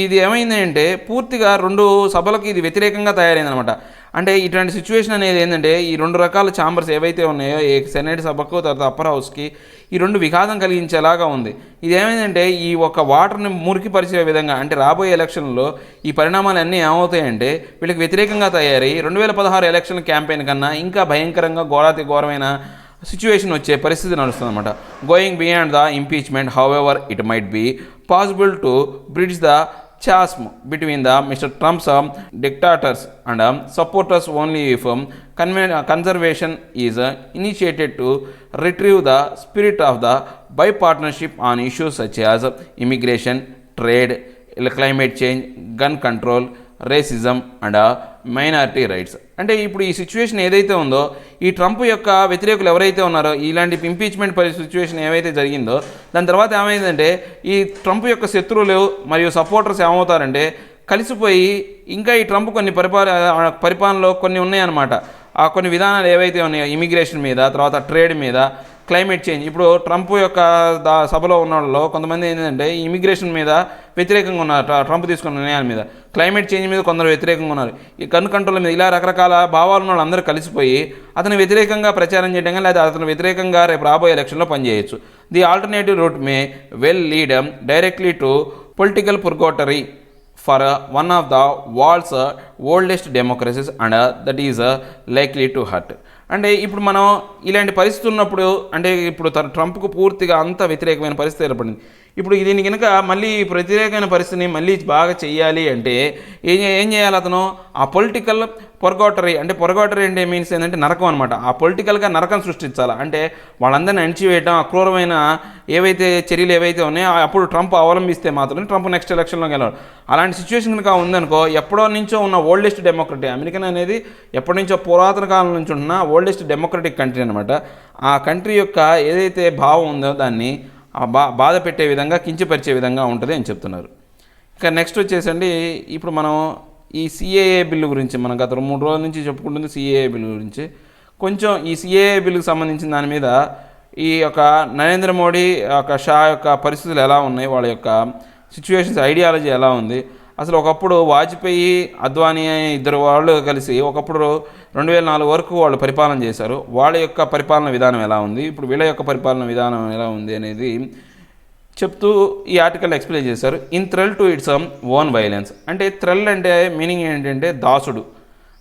S1: ఇది ఏమైందంటే పూర్తిగా రెండు సభలకు ఇది వ్యతిరేకంగా తయారైందనమాట. అంటే ఇటువంటి సిచ్యువేషన్ అనేది ఏంటంటే, ఈ రెండు రకాల ఛాంబర్స్ ఏవైతే ఉన్నాయో, సెనేట్ సభకు తర్వాత అప్పర్ హౌస్కి, ఈ రెండు విఘాతం కలిగించేలాగా ఉంది. ఇది ఏమైందంటే ఈ ఒక వాటర్ని మురికిపరిచే విధంగా, అంటే రాబోయే ఎలక్షన్లో ఈ పరిణామాలు అన్నీ ఏమవుతాయంటే వీళ్ళకి వ్యతిరేకంగా తయారై 2016 ఎలక్షన్ క్యాంపెయిన్ కన్నా ఇంకా భయంకరంగా ఘోరమైన సిచ్యువేషన్ వచ్చే పరిస్థితి నడుస్తుందన్నమాట. Going beyond the impeachment, however it might be possible to bridge the chasm between the Mr. Trump's dictators and supporters only if conservation is initiated to retrieve the spirit of the bipartisanship on issues such as immigration, trade, climate change, gun control, racism and minority rights. అంటే ఇప్పుడు ఈ సిచ్యువేషన్ ఏదైతే ఉందో, ఈ ట్రంప్ యొక్క వ్యతిరేకులు ఎవరైతే ఉన్నారో, ఇలాంటి ఇంపీచ్మెంట్ సిచ్యువేషన్ ఏవైతే జరిగిందో దాని తర్వాత ఏమైందంటే ఈ ట్రంప్ యొక్క శత్రువులు మరియు సపోర్టర్స్ ఏమవుతారంటే కలిసిపోయి ఇంకా ఈ ట్రంప్ కొన్ని పరిపాలనలో కొన్ని ఉన్నాయన్నమాట. ఆ కొన్ని విధానాలు ఏవైతే ఉన్నాయో ఇమిగ్రేషన్ మీద, తర్వాత ట్రేడ్ మీద, క్లైమేట్ చేంజ్. ఇప్పుడు ట్రంప్ యొక్క సభలో ఉన్న వాళ్ళలో కొంతమంది ఏంటంటే ఇమిగ్రేషన్ మీద వ్యతిరేకంగా ఉన్నారు, ట్రంప్ తీసుకున్న నిర్ణయాల మీద. క్లైమేట్ చేంజ్ మీద కొందరు వ్యతిరేకంగా ఉన్నారు, ఈ గన్ కంట్రోల్ మీద. ఇలా రకరకాల భావాలు ఉన్న వాళ్ళందరూ కలిసిపోయి అతను వ్యతిరేకంగా ప్రచారం చేయడం కానీ, లేదా అతను వ్యతిరేకంగా రేపు రాబోయే ఎలక్షన్లో పనిచేయచ్చు. The alternative route may well lead directly to political purgatory for one of the world's oldest democracies and that is likely to hurt. అంటే ఇప్పుడు మనం ఇలాంటి పరిస్థితి ఉన్నప్పుడు, అంటే ఇప్పుడు ట్రంప్కు పూర్తిగా అంత వ్యతిరేకమైన పరిస్థితి ఏర్పడింది. ఇప్పుడు దీన్ని కనుక మళ్ళీ వ్యతిరేకమైన పరిస్థితిని మళ్ళీ బాగా చెయ్యాలి అంటే ఏం చేయాలి, అతను ఆ పొలిటికల్ పొర్గోటరీ, అంటే పొర్గోటరీ అంటే మీన్స్ ఏంటంటే నరకం అనమాట. ఆ పొలిటికల్గా నరకం సృష్టించాలి. అంటే వాళ్ళందరినీ అణిచివేయడం, అక్రూరమైన ఏవైతే చర్యలు ఏవైతే ఉన్నాయో అప్పుడు ట్రంప్ అవలంబిస్తే మాత్రం ట్రంప్ నెక్స్ట్ ఎలక్షన్లో గెలవాలి. అలాంటి సిచ్యువేషన్ కనుక ఉందనుకో, ఎప్పుడో నుంచో ఉన్న ఓల్డెస్ట్ డెమోక్రటీ, అమెరికన్ అనేది ఎప్పటి నుంచో పురాతన కాలం నుంచి ఉన్న ఓల్డెస్ట్ డెమోక్రటిక్ కంట్రీ అనమాట. ఆ కంట్రీ యొక్క ఏదైతే భావం ఉందో దాన్ని బాధ పెట్టే విధంగా, కించపరిచే విధంగా ఉంటుంది అని చెప్తున్నారు. ఇంకా నెక్స్ట్ వచ్చేసండి, ఇప్పుడు మనం ఈ సిఏఏ బిల్లు గురించి మనం గత 3 రోజుల నుంచి చెప్పుకుంటుంది. సిఏఏ బిల్లు గురించి కొంచెం, ఈ సిఏఏ బిల్లుకు సంబంధించిన దాని మీద ఈ యొక్క నరేంద్ర మోడీ యొక్క షా యొక్క పరిస్థితులు ఎలా ఉన్నాయి, వాళ్ళ యొక్క సిచ్యువేషన్స్, ఐడియాలజీ ఎలా ఉంది. అసలు ఒకప్పుడు వాజ్పేయి, అద్వానీ ఇద్దరు వాళ్ళు కలిసి ఒకప్పుడు 2004 వరకు వాళ్ళు పరిపాలన చేశారు. వాళ్ళ యొక్క పరిపాలన విధానం ఎలా ఉంది, ఇప్పుడు వీళ్ళ యొక్క పరిపాలన విధానం ఎలా ఉంది అనేది చెప్తూ ఈ ఆర్టికల్ ఎక్స్ప్లెయిన్ చేశారు. In thrall to its own violence. అంటే థ్రెల్ అంటే మీనింగ్ ఏంటంటే దాసుడు.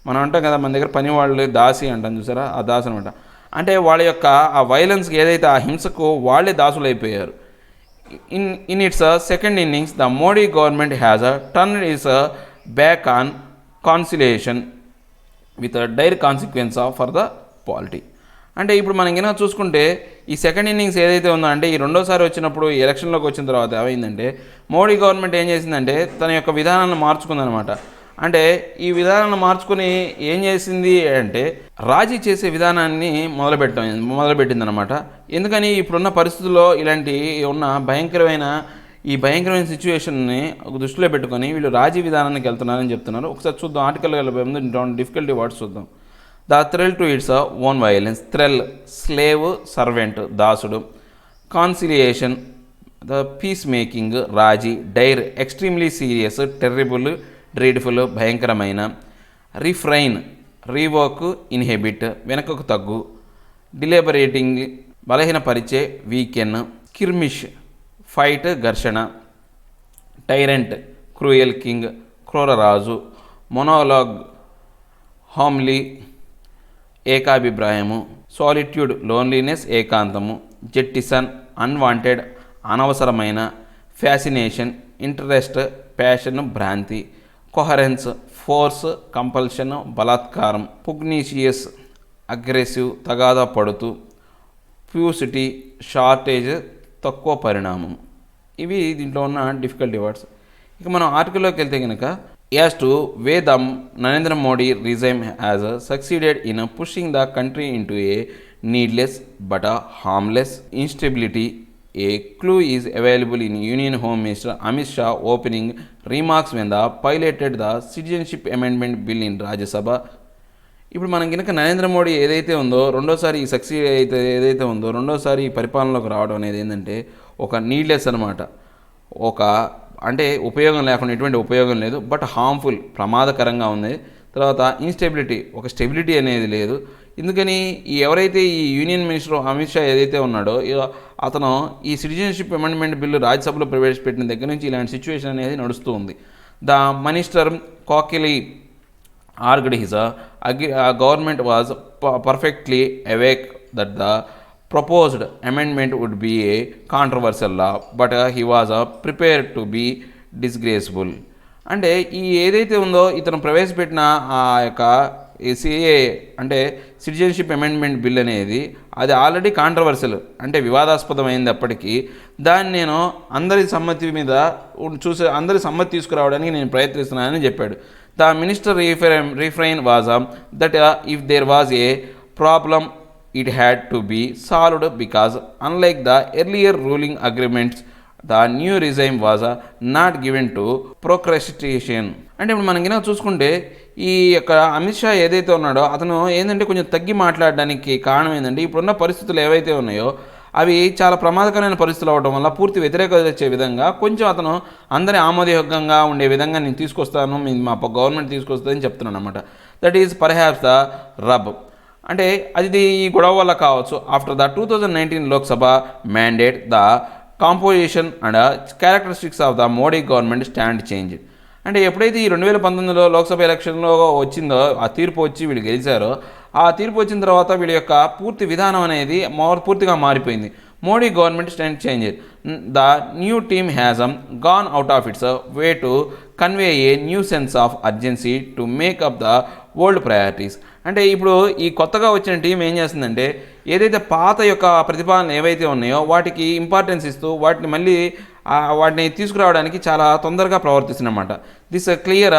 S1: మనం అంటాం కదా, మన దగ్గర పని వాళ్ళు దాసి అంటాం చూసారా, ఆ దాసు అనమాట. అంటే వాళ్ళ యొక్క ఆ వైలెన్స్కి ఏదైతే ఆ హింసకు వాళ్ళే దాసులు అయిపోయారు. In its second innings the Modi government has turned its back on conciliation with dire consequence for the polity. అంటే ఇప్పుడు మనం కనుక చూసుకుంటే ఈ సెకండ్ ఇన్నింగ్స్ ఏదైతే ఉందో, అంటే ఈ రెండోసారి వచ్చినప్పుడు ఎలక్షన్లోకి వచ్చిన తర్వాత ఏమైందంటే మోడీ గవర్నమెంట్ ఏం చేసిందంటే తన యొక్క విధానాలను మార్చుకుందనమాట. అంటే ఈ విధానాన్ని మార్చుకుని ఏం చేసింది అంటే రాజీ చేసే విధానాన్ని మొదలుపెట్టిందనమాట. ఎందుకని ఇప్పుడున్న పరిస్థితుల్లో ఇలాంటి ఉన్న భయంకరమైన సిచ్యువేషన్ని దృష్టిలో పెట్టుకొని వీళ్ళు రాజీ విధానానికి వెళ్తున్నారని చెప్తున్నారు. ఒకసారి చూద్దాం ఆర్టికల్ డిఫికల్టీ వర్డ్స్ చూద్దాం. The thrall to its own violence. Thrall slave, servant దాసుడు. కాన్సిలియేషన్ ద పీస్ మేకింగ్ రాజీ. Dire extremely serious, terrible, dreadful భయంకరమైన. రిఫ్రైన్ రీవోక్, ఇన్హెబిట్ వెనకకు తగ్గు. డిలిబరేటింగ్ బలహీనపరిచే, వీకెన్. స్కిర్మిష్ ఫైట్ ఘర్షణ. టైరెంట్ క్రూయల్ కింగ్ క్రూరరాజు. మొనోలాగ్ హోమ్లీ ఏకాభిప్రాయము. సాలిట్యూడ్ లోన్లీనెస్ ఏకాంతము. జెట్టిసన్ అన్వాంటెడ్ అనవసరమైన. ఫ్యాసినేషన్ ఇంట్రెస్ట్ ప్యాషన్ భ్రాంతి. కొహరెన్స్ ఫోర్స్ కంపల్షన్ బలాత్కారం. పుగ్నీషియస్ అగ్రెసివ్ తగాదా పడుతూ. ఫ్యూసిటీ షార్టేజ్ తక్కువ పరిణామం. ఇవి దీంట్లో ఉన్న డిఫికల్టీ వర్డ్స్. ఇక మనం ఆర్టికల్లోకి వెళ్తే కనుక as to way the Narendra Modi regime has succeeded in pushing the country into A needless but harmless instability. A clue is available in union home minister Amit Shah opening remarks when the piloted the citizenship amendment bill in Rajya Sabha. ఇప్పుడు మనం కనుక నరేంద్ర మోడీ ఏదైతే ఉందో రెండోసారి ఈ సక్సీడ్ ఏదైతే ఉందో రెండోసారి ఈ పరిపాలనలోకి రావడం అనేది ఏంటంటే ఒక నీడ్లెస్ అనమాట. ఒక అంటే ఉపయోగం లేకుండా ఎటువంటి ఉపయోగం లేదు, బట్ హార్మ్ఫుల్ ప్రమాదకరంగా ఉంది. తర్వాత ఇన్స్టెబిలిటీ ఒక స్టెబిలిటీ అనేది లేదు. ఎందుకని ఎవరైతే ఈ యూనియన్ మినిస్టర్ అమిత్ షా ఏదైతే ఉన్నాడో అతను ఈ సిటిజన్షిప్ అమెండ్మెంట్ బిల్లు రాజ్యసభలో ప్రవేశపెట్టిన దగ్గర నుంచి ఇలాంటి సిచ్యువేషన్ అనేది నడుస్తూ ఉంది. The minister cockily argued his government was perfectly awake that the proposed amendment would be a controversial law, but he was prepared to be disgraceful. అంటే ఈ ఏదైతే ఉందో ఇతను ప్రవేశపెట్టిన ఆ యొక్క సిఏ అంటే సిటిజన్షిప్ అమెండ్మెంట్ బిల్ అనేది అది ఆల్రెడీ కాంట్రవర్షియల్ అంటే వివాదాస్పదమైనప్పటికీ దాన్ని నేను అందరి సమ్మతి తీసుకురావడానికి నేను ప్రయత్నిస్తున్నానని చెప్పాడు. The minister refrain was that if there was a problem it had to be solved because unlike the earlier ruling agreements the new regime was not given to procrastination. అంటే ఇప్పుడు మనం కనుక చూసుకుంటే ఈ యొక్క అమిత్ షా ఏదైతే ఉన్నాడో అతను ఏంటంటే కొంచెం తగ్గి మాట్లాడడానికి కారణం ఏంటంటే ఇప్పుడున్న పరిస్థితులు ఏవైతే ఉన్నాయో అవి చాలా ప్రమాదకరమైన పరిస్థితులు అవడం వల్ల పూర్తి వ్యతిరేకత వచ్చే విధంగా కొంచెం అతను అందరి ఆమోదయోగ్యంగా ఉండే విధంగా నేను తీసుకొస్తాను, మా గవర్నమెంట్ తీసుకొస్తుందని చెప్తున్నాను అనమాట. That is perhaps the rub. అంటే అది ఈ గొడవ వల్ల కావచ్చు. After the 2019 Lok Sabha mandate the composition and characteristics of the Modi government stand change. అంటే ఎప్పుడైతే ఈ 2019లో లోక్సభ ఎలక్షన్లో వచ్చిందో ఆ తీర్పు వచ్చి వీళ్ళు గెలిచారో ఆ తీర్పు వచ్చిన తర్వాత వీళ్ళ యొక్క పూర్తి విధానం అనేది పూర్తిగా మారిపోయింది. Modi government stand change. The new team has gone out of it's way to convey a new sense of urgency to make up the old priorities. అంటే ఇప్పుడు ఈ కొత్తగా వచ్చిన టీం ఏం చేస్తుందంటే ఏదైతే పాత యొక్క ప్రతిపాదనలు ఏవైతే ఉన్నాయో వాటికి ఇంపార్టెన్స్ ఇస్తూ వాటిని తీసుకురావడానికి చాలా తొందరగా ప్రవర్తిస్తుందన్నమాట. This clear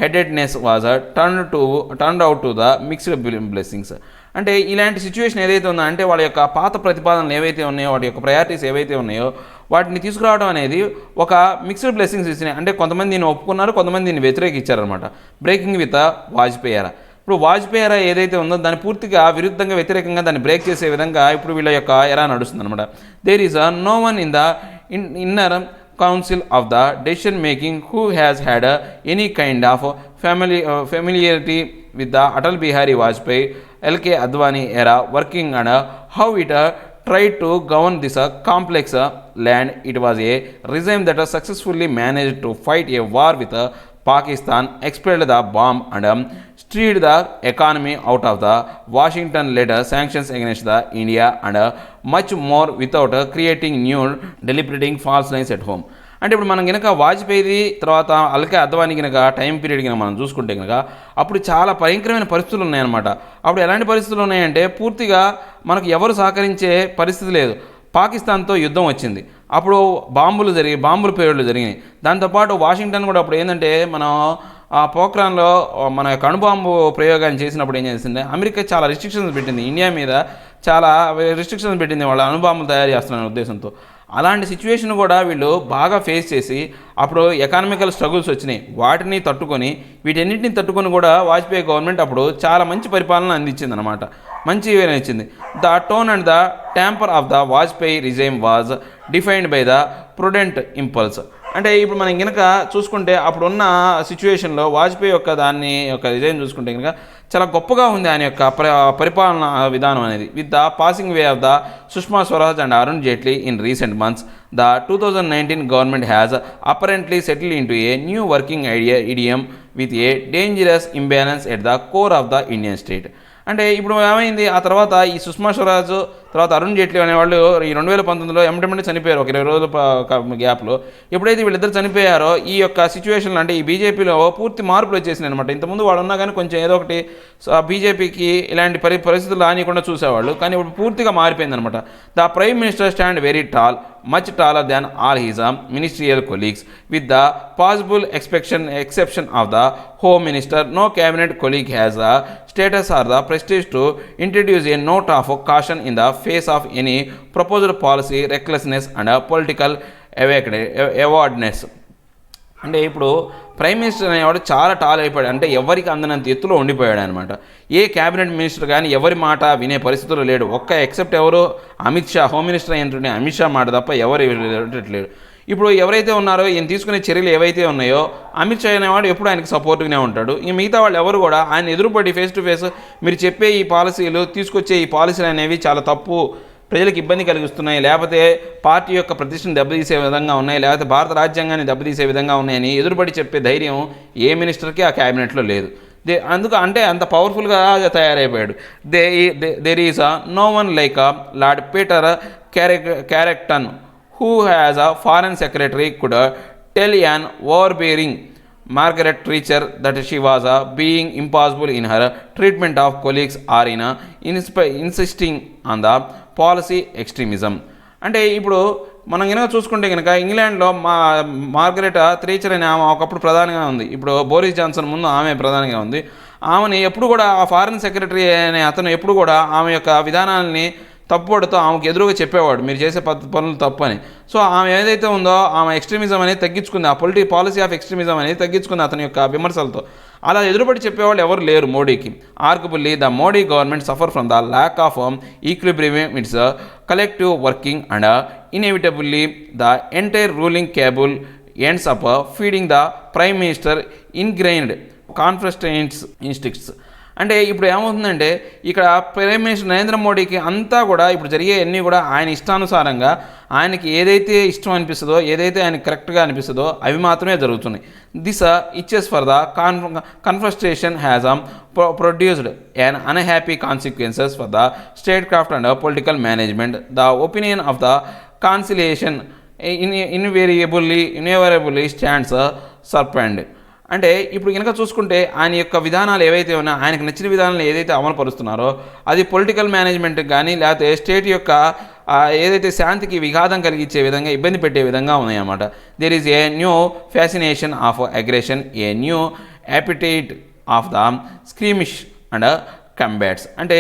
S1: headedness was turned out to the mixed blessings. అంటే ఇలాంటి సిచ్యువేషన్ ఏదైతే ఉందో అంటే వాళ్ళ యొక్క పాత ప్రతిపాదనలు ఏవైతే ఉన్నాయో వాటి యొక్క ప్రయారిటీస్ ఏవైతే ఉన్నాయో వాటిని తీసుకురావడం అనేది ఒక మిక్స్డ్ బ్లెస్సింగ్స్ ఇచ్చినాయి. అంటే కొంతమంది దీన్ని ఒప్పుకున్నారు, కొంతమంది దీన్ని వ్యతిరేకించారనమాట. బ్రేకింగ్ విత్ వాజ్పేయి ఎరా. ఇప్పుడు వాజ్పేయి ఎరా ఏదైతే ఉందో దాన్ని పూర్తిగా విరుద్ధంగా వ్యతిరేకంగా దాన్ని బ్రేక్ చేసే విధంగా ఇప్పుడు వీళ్ళ యొక్క ఎరా నడుస్తుంది అనమాట. There is no one in the inner council of the decision making who has had any kind of familiarity with the Atal Bihari Vajpayee, LK Advani era working and how it tried to govern this complex land. It was a regime that successfully managed to fight a war with Pakistan, expelled the bomb, and steered the economy out of the Washington-led sanctions against the India, and much more without creating new, deliberating false lines at home. అంటే ఇప్పుడు మనం కనుక వాజ్పేయి తర్వాత అల్కే అద్వానీ కనుక టైం పీరియడ్ కనుక మనం చూసుకుంటే కనుక అప్పుడు చాలా భయంకరమైన పరిస్థితులు ఉన్నాయన్నమాట. అప్పుడు ఎలాంటి పరిస్థితులు ఉన్నాయంటే పూర్తిగా మనకు ఎవరు సహకరించే పరిస్థితి లేదు. పాకిస్తాన్తో యుద్ధం వచ్చింది, అప్పుడు బాంబుల పేలుళ్లు జరిగినాయి. దాంతోపాటు వాషింగ్టన్ కూడా అప్పుడు ఏంటంటే మనం ఆ పోఖ్రాన్లో మన యొక్క అణుబాంబు ప్రయోగాన్ని చేసినప్పుడు ఏం చేసింది, అమెరికా చాలా రిస్ట్రిక్షన్స్ పెట్టింది, ఇండియా మీద చాలా రిస్ట్రిక్షన్స్ పెట్టింది వాళ్ళ అణుబాంబులు తయారు చేస్తున్న ఉద్దేశంతో. అలాంటి సిచ్యువేషన్ కూడా వీళ్ళు బాగా ఫేస్ చేసి అప్పుడు ఎకనామికల్ స్ట్రగుల్స్ వచ్చినాయి, వాటిని తట్టుకొని వీటన్నిటిని తట్టుకొని కూడా వాజ్పేయి గవర్నమెంట్ అప్పుడు చాలా మంచి పరిపాలన అందించింది అనమాట, మంచి ఇచ్చింది. The tone and the temper of the Vajpayee regime was defined by the prudent impulse. అంటే ఇప్పుడు మనం కనుక చూసుకుంటే అప్పుడున్న సిచ్యువేషన్లో వాజ్పేయి యొక్క రిజైమ్ చూసుకుంటే కనుక చాలా గొప్పగా ఉంది ఆయన యొక్క పరిపాలన విధానం అనేది. With the passing way of the Sushma Swaraj and Arun Jaitley in recent months, the 2019 government has apparently settle in to a new working idiom with a dangerous imbalance at the core of the Indian state. అంటే ఇప్పుడు ఏమైంది, ఆ తర్వాత ఈ సుష్మా స్వరాజ్ తర్వాత అరుణ్ జైట్లీ అనేవాళ్ళు ఈ 2019లో ఎమ్మటెమ్మటే చనిపోయారు, ఒక 20 రోజుల గ్యాప్లో. ఎప్పుడైతే వీళ్ళిద్దరు చనిపోయారో ఈ యొక్క సిచ్యువేషన్లో అంటే ఈ బీజేపీలో పూర్తి మార్పులు వచ్చేసినాయి అనమాట. ఇంతకుముందు వాడు ఉన్నా కానీ కొంచెం ఏదో ఒకటి బీజేపీకి ఇలాంటి పరిస్థితులు రానియకుండా చూసేవాళ్ళు, కానీ ఇప్పుడు పూర్తిగా మారిపోయింది అనమాట. The prime minister stand very tall, much taller than all his ministerial colleagues, with the possible exception of the Home Minister. No cabinet colleague has the status or the prestige to introduce a note of caution in the face of any proposed policy recklessness and political awkwardness. అంటే ఇప్పుడు ప్రైమ్ మినిస్టర్ అనేవాడు చాలా టాల్ అయిపోయాడు, అంటే ఎవరికి అందనంత ఎత్తులో ఉండిపోయాడు అనమాట. ఏ క్యాబినెట్ మినిస్టర్ కానీ ఎవరి మాట వినే పరిస్థితుల్లో లేడు. ఒక్క ఎక్సెప్ట్ ఎవరు, అమిత్ షా, హోమ్ మినిస్టర్ అయినటువంటి అమిత్ షా మాట తప్ప ఎవరు లేడు. ఇప్పుడు ఎవరైతే ఉన్నారో ఈయన తీసుకునే చర్యలు ఏవైతే ఉన్నాయో అమిత్ షా అనేవాడు ఎప్పుడు ఆయనకి సపోర్ట్గానే ఉంటాడు. ఈ మిగతా వాళ్ళు ఎవరు కూడా ఆయన ఎదురుపడి ఫేస్ టు ఫేస్ మీరు చెప్పే ఈ పాలసీలు తీసుకొచ్చే ఈ పాలసీలు అనేవి చాలా తప్పు, ప్రజలకు ఇబ్బంది కలిగిస్తున్నాయి, లేకపోతే పార్టీ యొక్క ప్రతిష్టను దెబ్బతీసే విధంగా ఉన్నాయి, లేకపోతే భారత రాజ్యాంగాన్ని దెబ్బతీసే విధంగా ఉన్నాయని ఎదురుపడి చెప్పే ధైర్యం ఏ మినిస్టర్కి ఆ క్యాబినెట్లో లేదు. అంటే అంత పవర్ఫుల్గా తయారైపోయాడు. There is no one like Lord Peter Carrington who has a foreign secretary could tell an overbearing Margaret Thatcher that she was being impossible in her treatment of colleagues or in insisting on the policy extremism. అంటే ఇప్పుడు మనం కనుక చూసుకుంటే కనుక ఇంగ్లాండ్లో మార్గరెట్ థ్రీచర్ అనే ఆమె ఒకప్పుడు ప్రధానిగా ఉంది, ఇప్పుడు బోరిస్ జాన్సన్ ముందు ఆమె ప్రధానిగా ఉంది. ఆమెని ఎప్పుడు కూడా ఆ ఫారెన్ సెక్రటరీ అనే అతను ఎప్పుడు కూడా ఆమె యొక్క విధానాలని తప్పుపడుతూ ఆమెకు ఎదురుగా చెప్పేవాడు మీరు చేసే పనులు తప్పు అని. సో ఆమె ఏదైతే ఉందో ఆమె ఎక్స్ట్రీమిజం అనేది తగ్గించుకుంది, ఆ పాలసీ ఆఫ్ ఎక్స్ట్రీమిజం అనేది తగ్గించుకుంది అతని యొక్క విమర్శలతో. అలా ఎదురుపడి చెప్పేవాళ్ళు ఎవరు లేరు మోడీకి. Arguably the Modi government suffer from the lack of equilibrium its collective working and inevitably the entire ruling cable ends up feeding the prime minister ingrained conflicts instincts. అంటే ఇప్పుడు ఏమవుతుందంటే ఇక్కడ ప్రైమ్ మినిస్టర్ నరేంద్ర మోడీకి అంతా కూడా ఇప్పుడు జరిగే అన్నీ కూడా ఆయన ఇష్టానుసారంగా ఆయనకి ఏదైతే ఇష్టం అనిపిస్తుందో ఏదైతే ఆయనకి కరెక్ట్గా అనిపిస్తుందో అవి మాత్రమే జరుగుతున్నాయి. This itches for the confrontation has produced an unhappy consequences for the statecraft and political management. The opinion of the conciliation invariably stands serpent. అంటే ఇప్పుడు కనుక చూసుకుంటే ఆయన యొక్క విధానాలు ఏవైతే ఉన్నాయో ఆయనకు నచ్చిన విధానాలు ఏదైతే అమలు పరుస్తున్నారో అది పొలిటికల్ మేనేజ్మెంట్కి కానీ లేకపోతే స్టేట్ యొక్క ఏదైతే శాంతికి విఘాతం కలిగించే విధంగా ఇబ్బంది పెట్టే విధంగా ఉన్నాయన్నమాట. There is a new fascination of aggression, a new appetite of the skirmish and combats. అంటే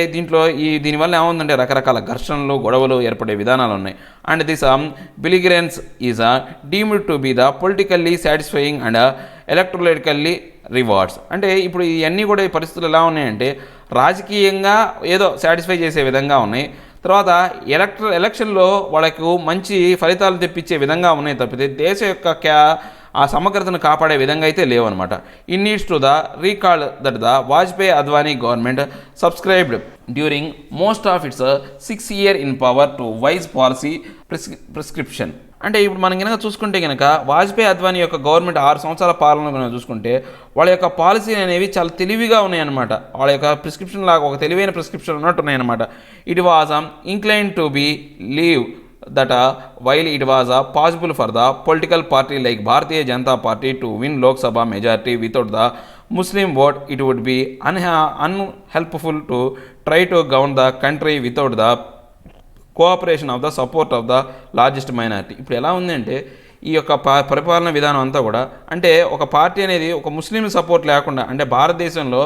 S1: దీనివల్ల ఏముందంటే రకరకాల ఘర్షణలు గొడవలు ఏర్పడే విధానాలు ఉన్నాయి. And this belligerence is deemed to be the politically satisfying and electorally rewards. అంటే ఇప్పుడు ఇవన్నీ కూడా ఈ పరిస్థితులు ఎలా ఉన్నాయంటే రాజకీయంగా ఏదో సాటిస్ఫై చేసే విధంగా ఉన్నాయి, తర్వాత ఎలక్షన్లో వాళ్ళకు మంచి ఫలితాలు తెప్పించే విధంగా ఉన్నాయి తప్పితే దేశ యొక్క ఆ సమగ్రతను కాపాడే విధంగా అయితే లేవన్నమాట. In needs to the recall that the Vajpayee Advani government subscribed during most of its 6 year in power to wise policy prescription. అంటే ఇప్పుడు మనం కనుక చూసుకుంటే కనుక వాజ్పేయి అద్వానీ యొక్క గవర్నమెంట్ 6 సంవత్సరాల పాలన కనుక చూసుకుంటే వాళ్ళ యొక్క పాలసీ అనేవి చాలా తెలివిగా ఉన్నాయన్నమాట. వాళ్ళ యొక్క ప్రిస్క్రిప్షన్ లాగా ఒక తెలివైన ప్రిస్క్రిప్షన్ ఉన్నట్టు ఉన్నాయన్నమాట. It was incline to believe that while it was possible for the political party like Bharatiya Janata party to win Lok Sabha majority without the Muslim vote, it would be unhelpful to try to govern the country without the cooperation of the support of the largest minority. ఇప్పుడు ఎలా ఉందంటే ఈ యొక్క పరిపాలన విధానం అంతా కూడా అంటే ఒక పార్టీ అనేది ఒక ముస్లిం సపోర్ట్ లేకుండా అంటే భారతదేశంలో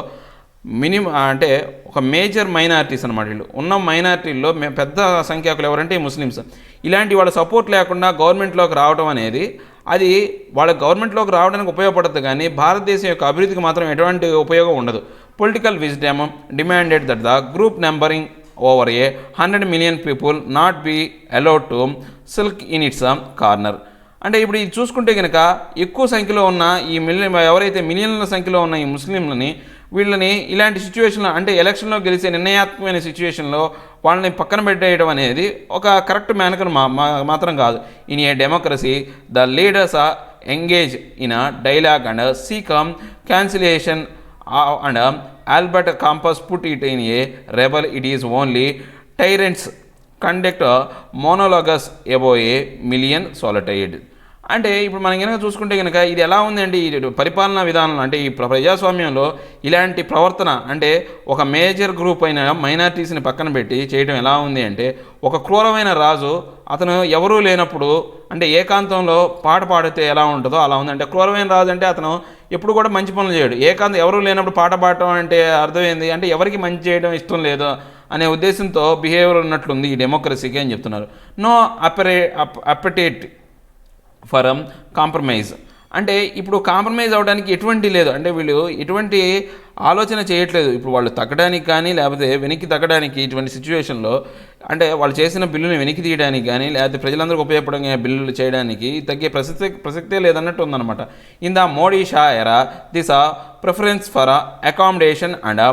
S1: అంటే ఒక మేజర్ మైనారిటీస్ అనమాట. వీళ్ళు ఉన్న మైనారిటీల్లో పెద్ద సంఖ్యాకులు ఎవరంటే ముస్లిమ్స్. ఇలాంటి వాళ్ళ సపోర్ట్ లేకుండా గవర్నమెంట్లోకి రావడం అనేది అది వాళ్ళ గవర్నమెంట్లోకి రావడానికి ఉపయోగపడుతుంది, కానీ భారతదేశం యొక్క అభివృద్ధికి మాత్రం ఎటువంటి ఉపయోగం ఉండదు. Political wisdom demanded that the group numbering over 100 million people not be allowed to silk in its corner. అంటే ఇప్పుడు ఇది చూసుకుంటే కనుక ఎక్కువ సంఖ్యలో ఉన్న ఈ ఎవరైతే మిలియన్ల సంఖ్యలో ఉన్న ఈ ముస్లింలని వీళ్ళని ఇలాంటి సిచ్యువేషన్లో అంటే ఎలక్షన్లో గెలిచే నిర్ణయాత్మకమైన సిచ్యువేషన్లో వాళ్ళని పక్కన పెట్టేయడం అనేది ఒక కరెక్ట్ మేనకర్ మాత్రం కాదు. In a democracy the leaders engage in dialogue and seek cancellation and Albert Campus put it in a rebel. It is only tyrants conduct monologues above a million solitude. అంటే ఇప్పుడు మనం కనుక చూసుకుంటే కనుక ఇది ఎలా ఉందండి ఈ పరిపాలనా విధానం అంటే ఈ ప్రజాస్వామ్యంలో ఇలాంటి ప్రవర్తన అంటే ఒక మేజర్ గ్రూప్ అయిన మైనారిటీస్ని పక్కన పెట్టి చేయడం ఎలా ఉంది అంటే ఒక క్రూరమైన రాజు అతను ఎవరూ లేనప్పుడు అంటే ఏకాంతంలో పాట పాడితే ఎలా ఉంటుందో అలా ఉంది. అంటే క్రూరమైన రాజు అంటే అతను ఎప్పుడు కూడా మంచి పనులు చేయడు. ఏకాంతం ఎవరూ లేనప్పుడు పాట పాడటం అంటే అర్థమైంది అంటే ఎవరికి మంచి చేయడం ఇష్టం లేదు అనే ఉద్దేశంతో బిహేవియర్ ఉన్నట్లుంది ఈ డెమోక్రసీకి అని చెప్తున్నారు. నో అపెటేట్ ఫర్ కాంప్రమైజ్ అంటే ఇప్పుడు కాంప్రమైజ్ అవ్వడానికి ఎటువంటి లేదు అంటే వీళ్ళు ఎటువంటి ఆలోచన చేయట్లేదు. ఇప్పుడు వాళ్ళు తగ్గడానికి కానీ లేకపోతే వెనక్కి తగ్గడానికి ఇటువంటి సిచ్యువేషన్లో అంటే వాళ్ళు చేసిన బిల్లుని వెనక్కి తీయడానికి కానీ లేకపోతే ప్రజలందరికీ ఉపయోగపడే బిల్లులు చేయడానికి తగ్గే ప్రసక్తే లేదన్నట్టు ఉందన్నమాట. In the Modi Shah era this preference for accommodation and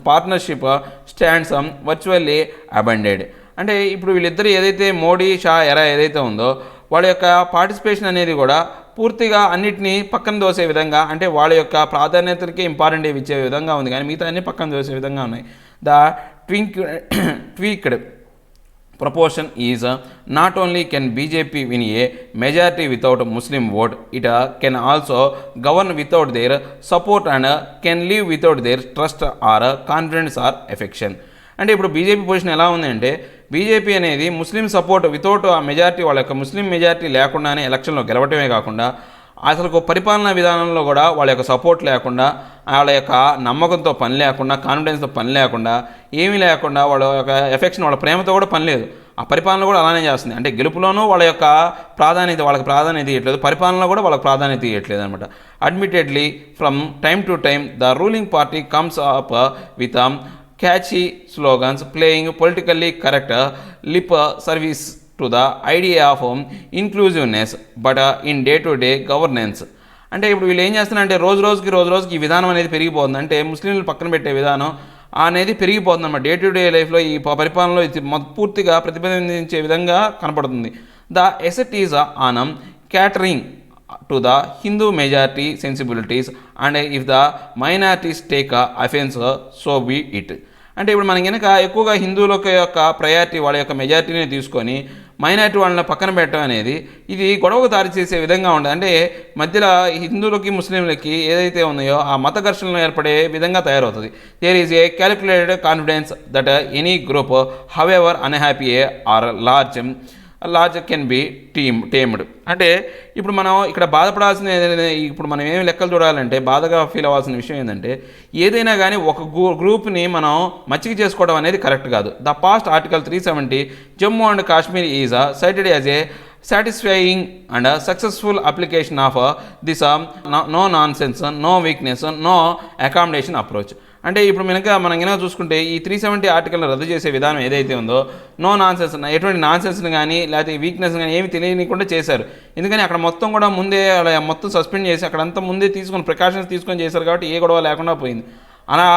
S1: partnership stands virtually abandoned. అంటే ఇప్పుడు వీళ్ళిద్దరు ఏదైతే మోడీ షా ఎరా ఏదైతే ఉందో వాళ్ళ యొక్క పార్టిసిపేషన్ అనేది కూడా పూర్తిగా అన్నిటినీ పక్కన దోసే విధంగా అంటే వాళ్ళ యొక్క ప్రాధాన్యతలకి ఇంపార్టెంట్ ఇచ్చే విధంగా ఉంది, కానీ మిగతా అన్ని పక్కన దోసే విధంగా ఉన్నాయి. The tweaked proportion is not only can BJP win a majority without Muslim vote, it can also govern without their support and can leave without their trust or confidence or affection. అంటే ఇప్పుడు బీజేపీ పొజిషన్ ఎలా ఉంది అంటే బీజేపీ అనేది ముస్లిం సపోర్ట్ వితౌట్ ఆ మెజారిటీ వాళ్ళ యొక్క ముస్లిం మెజారిటీ లేకుండానే ఎలక్షన్లో గెలవటమే కాకుండా అసలు పరిపాలనా విధానంలో కూడా వాళ్ళ యొక్క సపోర్ట్ లేకుండా వాళ్ళ యొక్క నమ్మకంతో పని లేకుండా కాన్ఫిడెన్స్తో పని లేకుండా ఏమీ లేకుండా వాళ్ళ యొక్క ఎఫెక్షన్ వాళ్ళ ప్రేమతో కూడా పని లేదు. ఆ పరిపాలన కూడా అలానే చేస్తుంది. అంటే గెలుపులోనూ వాళ్ళ యొక్క వాళ్ళకి ప్రాధాన్యత ఇవ్వట్లేదు, పరిపాలనలో కూడా వాళ్ళకి ప్రాధాన్యత ఇవ్వట్లేదు అనమాట. Admittedly from time to time the ruling party comes up with catchy slogans playing politically correct lip service to the idea of inclusiveness but in day-to-day governance. అంటే ఇప్పుడు వీళ్ళు ఏం చేస్తున్నారంటే రోజు రోజుకి ఈ విధానం అనేది పెరిగిపోతుంది. అంటే ముస్లింలు పక్కన పెట్టే విధానం అనేది పెరిగిపోతుంది అన్నమాట. డే టు డే లైఫ్లో ఈ పరిపాలనలో పూర్తిగా ప్రతిబింబించే విధంగా కనపడుతుంది. The asset is on catering to the Hindu majority sensibilities and if the minorities take offense so be it. అంటే ఇప్పుడు మనం కనుక ఎక్కువగా హిందువుల యొక్క ప్రయారిటీ వాళ్ళ యొక్క మెజారిటీని తీసుకొని మైనారిటీ వాళ్ళని పక్కన పెట్టడం అనేది ఇది గొడవకు దారి చేసే విధంగా ఉంటుంది. అంటే మధ్యలో హిందువులకి ముస్లింలకి ఏదైతే ఉన్నాయో ఆ మత ఘర్షణలు ఏర్పడే విధంగా తయారవుతుంది. There is a calculated confidence that any group however unhappy or large can be tamed. అంటే ఇప్పుడు మనం ఇక్కడ బాధపడాల్సిన ఇప్పుడు మనం ఏమి లెక్కలు చూడాలంటే బాధగా ఫీల్ అవ్వాల్సిన విషయం ఏంటంటే ఏదైనా కానీ ఒక గ్రూప్ని మనం మచ్చిక చేసుకోవడం అనేది కరెక్ట్ కాదు. The past article 370 Jammu and Kashmir is cited as a satisfying and successful application of this no nonsense, no weakness, no accommodation approach. అంటే ఇప్పుడు మనం చూసుకుంటే ఈ 370 ఆర్టికల్ని రద్దు చేసే విధానం ఏదైతే ఉందో నో నాన్సెన్స్, ఎటువంటి నాన్సెన్స్ని కానీ లేకపోతే వీక్నెస్ కానీ ఏమి తెలియనికుండా చేశారు. ఎందుకని అక్కడ మొత్తం కూడా ముందే మొత్తం సస్పెండ్ చేసి అక్కడంతా ముందే తీసుకొని ప్రికాషన్స్ తీసుకొని చేశారు కాబట్టి ఏ గొడవ లేకుండా పోయింది. అలా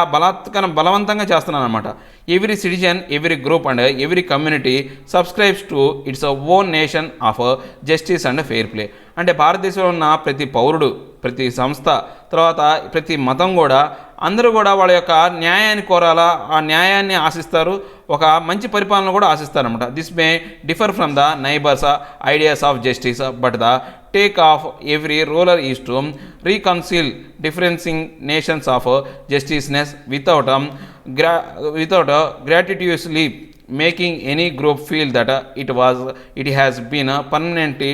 S1: బలవంతంగా చేస్తున్నాను అనమాట. Every citizen, every group and every community subscribes to its own nation of justice and fair play. అంటే భారతదేశంలో ఉన్న ప్రతి పౌరుడు, ప్రతి సంస్థ, తర్వాత ప్రతి మతం కూడా అందరూ కూడా వాళ్ళ యొక్క న్యాయాన్ని కోరాలా, ఆ న్యాయాన్ని ఆశిస్తారు, ఒక మంచి పరిపాలన కూడా ఆశిస్తారనమాట. This may differ from the neighbours ideas of justice but the take of every ruler is to reconcile differencing nations of justiceness without gratuitously making any group feel that it has been permanently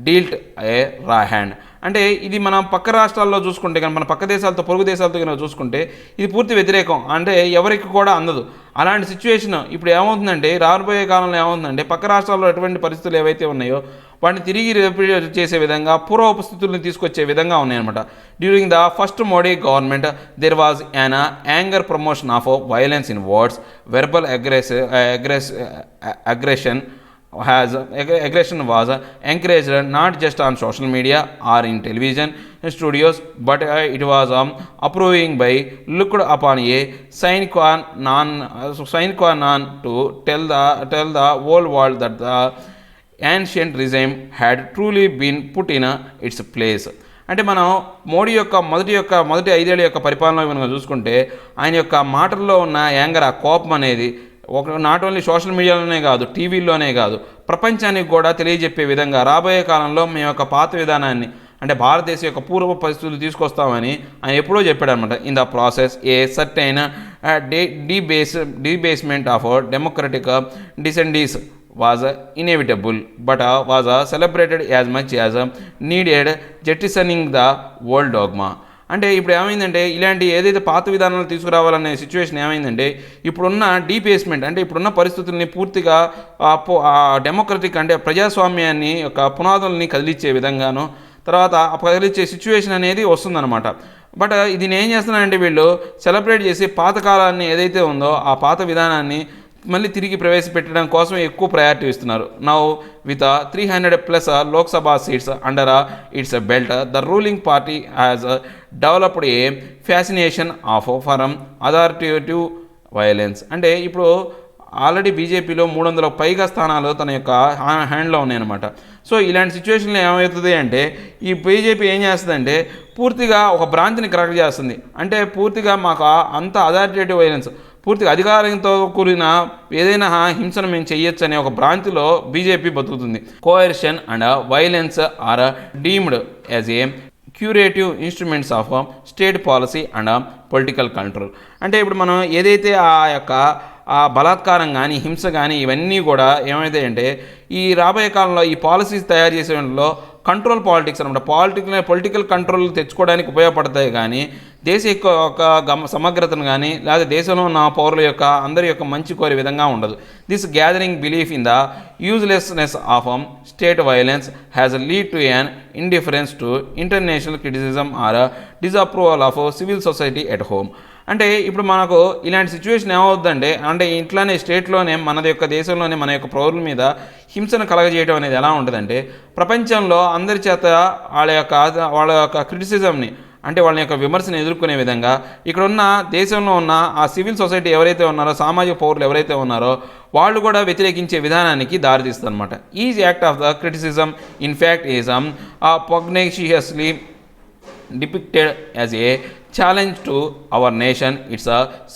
S1: dealt a raw hand. అంటే ఇది మనం పక్క రాష్ట్రాల్లో చూసుకుంటే కానీ మన పక్క దేశాలతో, పొరుగు దేశాలతో కనుక చూసుకుంటే ఇది పూర్తి వ్యతిరేకం, అంటే ఎవరికి కూడా అందదు. అలాంటి సిచ్యువేషన్ ఇప్పుడు ఏమవుతుందంటే, రాబోయే కాలంలో ఏమవుతుందంటే పక్క రాష్ట్రాల్లో ఎటువంటి పరిస్థితులు ఏవైతే ఉన్నాయో వాటిని తిరిగి రిపీట్ చేసే విధంగా, పూర్వపు స్థితులను తీసుకొచ్చే విధంగా ఉన్నాయన్నమాట. During the first Modi government there was an anger promotion of violence in words, verbal aggression was encouraged not just on social media or in television studios, but it was approving by looked upon a sine qua non to tell the whole world that the ancient regime had truly been put in its place. అంటే మనం మోడీ యొక్క మొదటి 5 ఏళ్ల యొక్క పరిపాలన మనం చూసుకుంటే ఆయన యొక్క మాటల్లో ఉన్న యాంగర్, ఆ కోపం అనేది నాట్ ఓన్లీ సోషల్ మీడియాలోనే కాదు, టీవీల్లోనే కాదు, ప్రపంచానికి కూడా తెలియజెప్పే విధంగా రాబోయే కాలంలో మేము యొక్క పాత విధానాన్ని, అంటే భారతదేశం యొక్క పూర్వ పరిస్థితులు తీసుకొస్తామని ఆయన ఎప్పుడో చెప్పాడు అనమాట. In the process a certain debasement of democratic decencies was inevitable but was celebrated as much as needed jettisoning the old dogma. అంటే ఇప్పుడు ఏమైందంటే ఇలాంటి ఏదైతే పాత విధానాలు తీసుకురావాలనే సిచ్యువేషన్ ఏమైందంటే ఇప్పుడున్న డీబేస్మెంట్, అంటే ఇప్పుడున్న పరిస్థితుల్ని పూర్తిగా డెమోక్రటిక్ అంటే ప్రజాస్వామ్యాన్ని యొక్క పునాదుల్ని కదిలిచ్చే విధంగాను, తర్వాత కదిలిచ్చే సిచ్యువేషన్ అనేది వస్తుందన్నమాట. బట్ ఇది నేను ఏం చేస్తున్నానంటే వీళ్ళు సెలబ్రేట్ చేసి పాతకాలాన్ని ఏదైతే ఉందో ఆ పాత విధానాన్ని మళ్ళీ తిరిగి ప్రవేశపెట్టడం కోసం ఎక్కువ ప్రయారిటీ ఇస్తున్నారు. Now with 300+ Lok Sabha seats under it's belt, the ruling party has developed A fascination of for authoritative violence. అంటే ఇప్పుడు ఆల్రెడీ బీజేపీలో 300 పైగా స్థానాలు తన యొక్క హ్యాండ్లో ఉన్నాయన్నమాట. సో ఇలాంటి సిచ్యువేషన్లో ఏమవుతుంది అంటే ఈ బీజేపీ ఏం చేస్తుందంటే పూర్తిగా ఒక బ్రాంచ్ని కరెక్ట్ చేస్తుంది. అంటే పూర్తిగా మాకు అంత అథారిటేటివ్ వైలెన్స్, పూర్తిగా అధికారంతో కూడిన ఏదైనా హింసను మేము చెయ్యొచ్చు అనే ఒక బ్రాంచ్లో బీజేపీ బతుకుతుంది. Coercion and violence are deemed as a curative instruments of state policy and political control. అంటే ఇప్పుడు మనం ఏదైతే ఆ యొక్క బలాత్కారం కానీ, హింస కానీ ఇవన్నీ కూడా ఏమైతాయంటే ఈ రాబోయే కాలంలో ఈ పాలసీస్ తయారు చేసేలో కంట్రోల్ పాలిటిక్స్ అనమాట, పొలిటికల్ కంట్రోల్ తెచ్చుకోవడానికి ఉపయోగపడతాయి. కానీ దేశ యొక్క సమగ్రతను కానీ లేదా దేశంలో ఉన్న పౌరుల యొక్క అందరి యొక్క మంచి కోరే విధంగా ఉండదు. This gathering belief in the uselessness of state violence has lead to an indifference to international criticism or disapproval of civil society at home. అంటే ఇప్పుడు మనకు ఇలాంటి సిచ్యువేషన్ ఏమవుతుందంటే, అంటే ఇంట్లోనే స్టేట్లోనే మన యొక్క దేశంలోనే మన యొక్క పౌరుల మీద హింసను కలగజేయడం అనేది ఎలా ఉంటుందంటే ప్రపంచంలో అందరి చేత వాళ్ళ యొక్క క్రిటిసిజంని, అంటే వాళ్ళ యొక్క విమర్శను ఎదుర్కొనే విధంగా ఇక్కడున్న దేశంలో ఉన్న ఆ సివిల్ సొసైటీ ఎవరైతే ఉన్నారో, సామాజిక పౌరులు ఎవరైతే ఉన్నారో వాళ్ళు కూడా వ్యతిరేకించే విధానానికి దారితీస్తుంది అనమాట. Is act of the criticism in fact is pugnaciously depicted as a challenge to our nation, its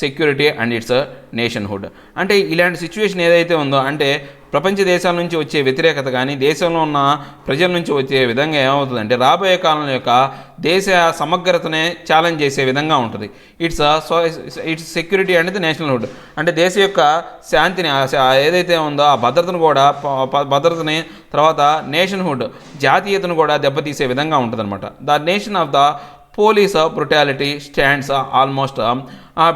S1: security and its nationhood. అంటే ఇలాంటి సిచ్యువేషన్ ఏదైతే ఉందో, అంటే ప్రపంచ దేశాల నుంచి వచ్చే వ్యతిరేకత కానీ దేశంలో ఉన్న ప్రజల నుంచి వచ్చే విధంగా ఏమవుతుందంటే రాబోయే కాలంలో యొక్క దేశ సమగ్రతనే ఛాలెంజ్ చేసే విధంగా ఉంటుంది. ఇట్స్ సెక్యూరిటీ అనేది నేషనల్హుడ్, అంటే దేశం యొక్క శాంతిని ఏదైతే ఉందో ఆ భద్రతను కూడా తర్వాత నేషన్హుడ్ జాతీయతను కూడా దెబ్బతీసే విధంగా ఉంటుంది అనమాట. The nation of the police brutality stands almost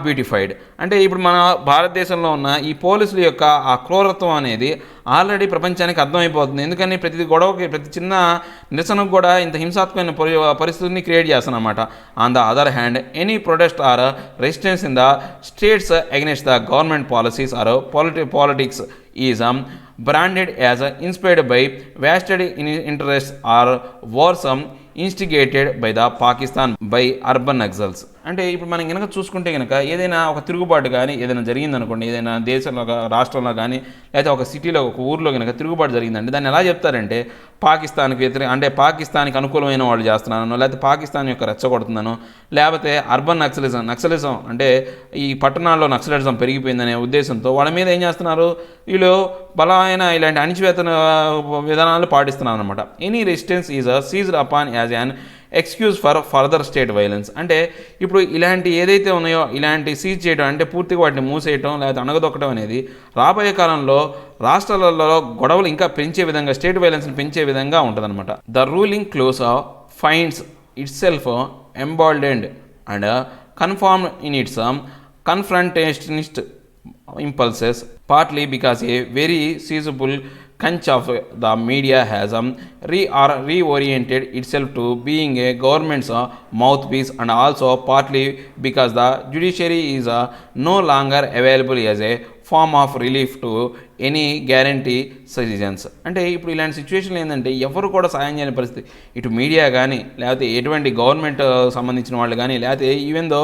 S1: బ్యూటిఫైడ్. అంటే ఇప్పుడు మన భారతదేశంలో ఉన్న ఈ పోలీసుల యొక్క ఆ క్రూరత్వం అనేది ఆల్రెడీ ప్రపంచానికి అర్థమైపోతుంది. ఎందుకని ప్రతి గొడవకి, ప్రతి చిన్న నిరసనకు కూడా ఇంత హింసాత్మకమైన పరిస్థితిని క్రియేట్ చేస్తానమాట. On the other hand, any protest or resistance in the states against the government policies or politics is branded as inspired by vested interests or wars instigated by the Pakistan by urban Naxals. అంటే ఇప్పుడు మనం కనుక చూసుకుంటే కనుక ఏదైనా ఒక తిరుగుబాటు కానీ ఏదైనా జరిగిందనుకోండి, ఏదైనా దేశంలో, రాష్ట్రంలో కానీ, లేదా ఒక సిటీలో, ఒక ఊర్లో కనుక తిరుగుబాటు జరిగిందంటే దాన్ని ఎలా చెప్తారంటే పాకిస్తాన్కి అంటే పాకిస్తాన్కి అనుకూలమైన వాళ్ళు చేస్తున్నాను, లేకపోతే పాకిస్తాన్ యొక్క రెచ్చగొడుతున్నాను, లేకపోతే అర్బన్ నక్సలిజం అంటే ఈ పట్టణాల్లో నక్సలిజం పెరిగిపోయిందనే ఉద్దేశంతో వాళ్ళ మీద ఏం చేస్తున్నారు, వీళ్ళు బలమైన ఇలాంటి అణిచివేత విధానాలు పాటిస్తున్నారు అనమాట. Any resistance is seized upon as an excuse for further state violence. అంటే ఇప్పుడు ఇలాంటి ఏదైతే ఉన్నాయో ఇలాంటి సీజ్ చేయడం అంటే పూర్తిగా వాటిని మూసేయటం లేకపోతే అణగదొక్కడం అనేది రాబోయే కాలంలో రాష్ట్రాలలో గొడవలు ఇంకా పెంచే విధంగా, స్టేట్ వైలెన్స్ని పెంచే విధంగా ఉంటుందన్నమాట. The ruling close finds itself emboldened and confirm in its confrontationist impulses, partly because a very seizable conch of the media has reoriented itself to being a government's mouthpiece, and also partly because the judiciary is no longer available as a form of relief to any guarantee citizens. అంటే ఇప్పుడు ఇలాంటి సిచ్యువేషన్లు ఏంటంటే ఎవరు కూడా సాయం చేయని పరిస్థితి. ఇటు మీడియా కానీ, లేకపోతే ఎటువంటి గవర్నమెంట్ సంబంధించిన వాళ్ళు కానీ, లేకపోతే ఈవెన్ దో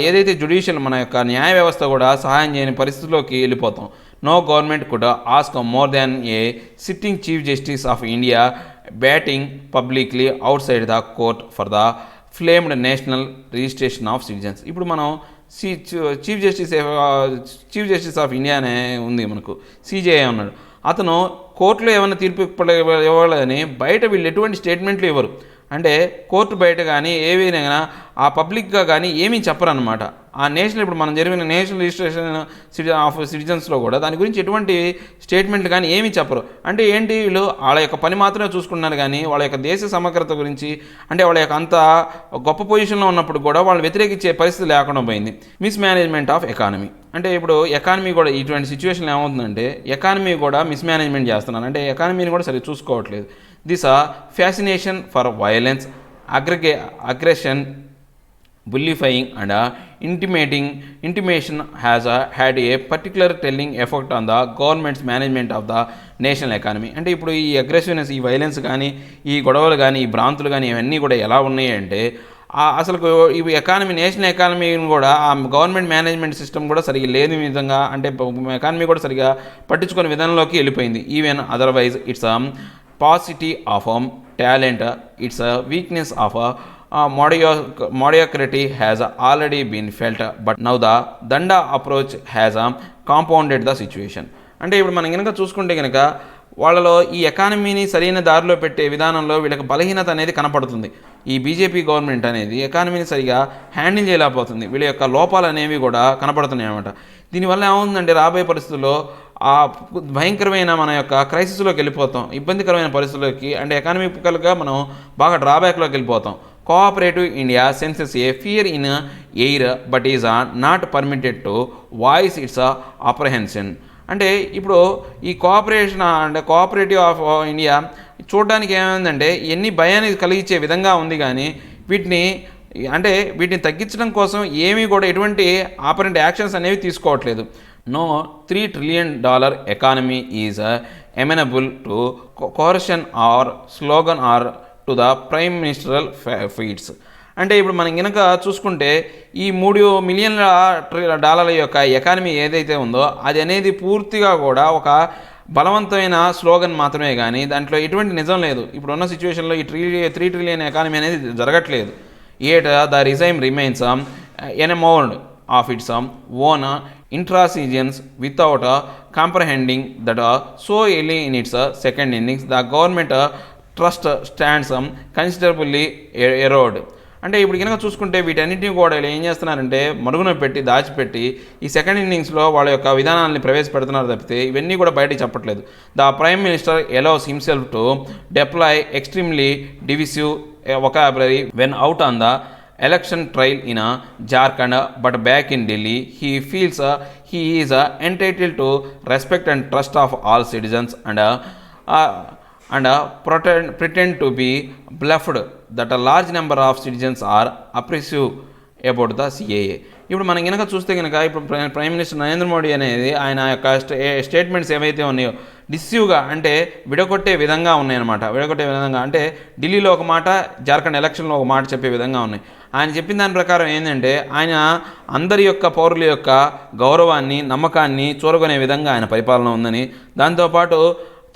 S1: ఏదైతే జ్యుడిషియల్ మన యొక్క న్యాయ వ్యవస్థ కూడా సహాయం చేయని పరిస్థితిలోకి వెళ్ళిపోతాం. No government could ask more than a sitting chief justice of India batting publicly outside the court for the flamed national registration of citizens. ఇప్పుడు మనం చీఫ్ జస్టిస్ ఆఫ్ ఇండియా అనే ఉంది మనకు, సిజేఐ ఉన్నాడు. అతను కోర్టులో ఏమైనా తీర్పు ఇవ్వాలని బయట వీళ్ళు ఎటువంటి స్టేట్మెంట్లు ఇవ్వరు. అంటే కోర్టు బయట కానీ ఏవైనా ఆ పబ్లిక్గా కానీ ఏమీ చెప్పరన్నమాట. ఆ నేషనల్, ఇప్పుడు మనం జరిగిన నేషనల్ రిజిస్ట్రేషన్ ఆఫ్ సిటిజన్స్లో కూడా దాని గురించి ఎటువంటి స్టేట్మెంట్లు కానీ ఏమీ చెప్పరు. అంటే ఏంటి, వీళ్ళు వాళ్ళ యొక్క పని మాత్రమే చూసుకుంటున్నారు కానీ వాళ్ళ యొక్క దేశ సమగ్రత గురించి, అంటే వాళ్ళ యొక్క అంత గొప్ప పొజిషన్లో ఉన్నప్పుడు కూడా వాళ్ళు వ్యతిరేకించే పరిస్థితి లేకుండా పోయింది. Mismanagement of economy. అంటే ఇప్పుడు ఎకానమీ కూడా ఇటువంటి సిచ్యువేషన్లో ఏమవుతుందంటే ఎకానమీ కూడా మిస్మేనేజ్మెంట్ చేస్తున్నారు. అంటే ఎకానమీని కూడా సరిగ్గా చూసుకోవట్లేదు. This fascination for violence, aggression, bullifying and intimation has had a particular telling effect on the government's management of the national economy. అంటే ఇప్పుడు ఈ అగ్రెసివ్నెస్, ఈ వైలెన్స్ కానీ, ఈ గొడవలు కానీ, ఈ భ్రాంతులు కానీ ఇవన్నీ కూడా ఎలా ఉన్నాయి అంటే అసలు ఇవి ఎకానమీ, నేషనల్ ఎకానమీని కూడా ఆ గవర్నమెంట్ మేనేజ్మెంట్ సిస్టమ్ కూడా సరిగ్గా లేని విధంగా, అంటే ఎకానమీ కూడా సరిగ్గా పట్టించుకునే విధానంలోకి వెళ్ళిపోయింది. Even otherwise it's paucity of talent, its weakness of mediocrity has already been felt, but now the Danda approach has compounded the situation. అంటే ఇప్పుడు మనం కనుక చూసుకుంటే కనుక వాళ్ళలో ఈ ఎకానమీని సరైన దారిలో పెట్టే విధానంలో వీళ్ళకి బలహీనత అనేది కనపడుతుంది. ఈ బీజేపీ గవర్నమెంట్ అనేది ఎకానమీని సరిగా హ్యాండిల్ చేయలేకపోతుంది. వీళ్ళ యొక్క లోపాలు అనేవి కూడా కనపడుతున్నాయి అన్నమాట. దీనివల్ల ఏమవుతుందంటే రాబోయే పరిస్థితుల్లో ఆ భయంకరమైన మన యొక్క క్రైసిస్లోకి వెళ్ళిపోతాం, ఇబ్బందికరమైన పరిస్థితుల్లోకి, అంటే ఎకానమికల్గా మనం బాగా డ్రాబ్యాక్లోకి వెళ్ళిపోతాం. Cooperative India senses a fear in air but is not permitted to voice its apprehension. అంటే ఇప్పుడు ఈ కోఆపరేటివ్ ఆఫ్ ఇండియా చూడడానికి ఏమైందంటే ఎన్ని భయాన్ని కలిగించే విధంగా ఉంది, కానీ వీటిని తగ్గించడం కోసం ఏమీ కూడా ఎటువంటి ఆపరెంట్ యాక్షన్స్ అనేవి తీసుకోవట్లేదు. No $3 trillion economy is amenable to coercion or slogan or to the prime ministerial feats. అంటే ఇప్పుడు మనం కనుక చూసుకుంటే ఈ $3 మిలియన్ల యొక్క ఎకానమీ ఏదైతే ఉందో అది అనేది పూర్తిగా కూడా ఒక బలవంతమైన స్లోగన్ మాత్రమే, కానీ దాంట్లో ఎటువంటి నిజం లేదు. ఇప్పుడున్న సిచ్యువేషన్లో ఈ $3 trillion ఎకానమీ అనేది జరగట్లేదు. yet the regime remains enamored of its own intransigence without comprehending that so early in its second innings the government trust stands considerably eroded. అంటే ఇప్పుడు కనుక చూసుకుంటే వీటన్నిటిని కూడా వీళ్ళు ఏం చేస్తున్నారంటే మరుగున పెట్టి దాచిపెట్టి ఈ సెకండ్ ఇన్నింగ్స్లో వాళ్ళ యొక్క విధానాన్ని ప్రవేశపెడుతున్నారు తప్పితే ఇవన్నీ కూడా బయటకు చెప్పట్లేదు. The prime minister allows himself to deploy extremely divisive vocabulary when out on the election trail in Jharkhand, but back in Delhi, he feels he is entitled to respect and trust of all citizens and pretend to be bluffed that a large number of citizens are appreciative about the CAA. ఇప్పుడు మనం కనుక చూస్తే కనుక ఇప్పుడు ప్రైమ్ మినిస్టర్ నరేంద్ర మోడీ అనేది ఆయన యొక్క స్టేట్మెంట్స్ ఏవైతే ఉన్నాయో డిసివ్గా అంటే విడగొట్టే విధంగా ఉన్నాయన్నమాట. విడగొట్టే విధంగా అంటే ఢిల్లీలో ఒక మాట, జార్ఖండ్ ఎలక్షన్లో ఒక మాట చెప్పే విధంగా ఉన్నాయి. ఆయన చెప్పిన దాని ప్రకారం ఏంటంటే ఆయన అందరి యొక్క పౌరుల యొక్క గౌరవాన్ని, నమ్మకాన్ని చూరగొనే విధంగా ఆయన పరిపాలన ఉందని, దాంతోపాటు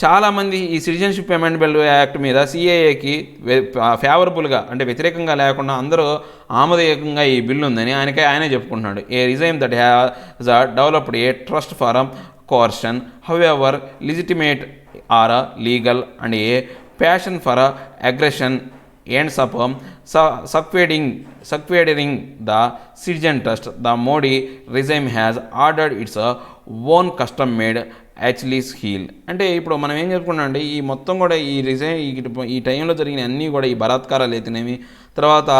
S1: చాలామంది ఈ సిటిజన్షిప్ అమెండ్మెంట్ యాక్ట్ మీద సిఏఏకి ఫేవరబుల్గా అంటే వ్యతిరేకంగా లేకుండా అందరూ ఆమోదయోగ్యంగా ఈ బిల్లు ఉందని ఆయనే చెప్పుకుంటున్నాడు. A regime that has developed a trust for coercion, however legitimate or legal, and a passion for aggression ends up subverting the citizen trust. The Modi regime has ordered its own custom-made Achilles heel. అంటే ఇప్పుడు మనం ఏం చెప్పుకున్నాం అంటే ఈ మొత్తం కూడా ఈ టైంలో జరిగిన అన్నీ కూడా ఈ బలాత్కారాలు అయితేనేమి, తర్వాత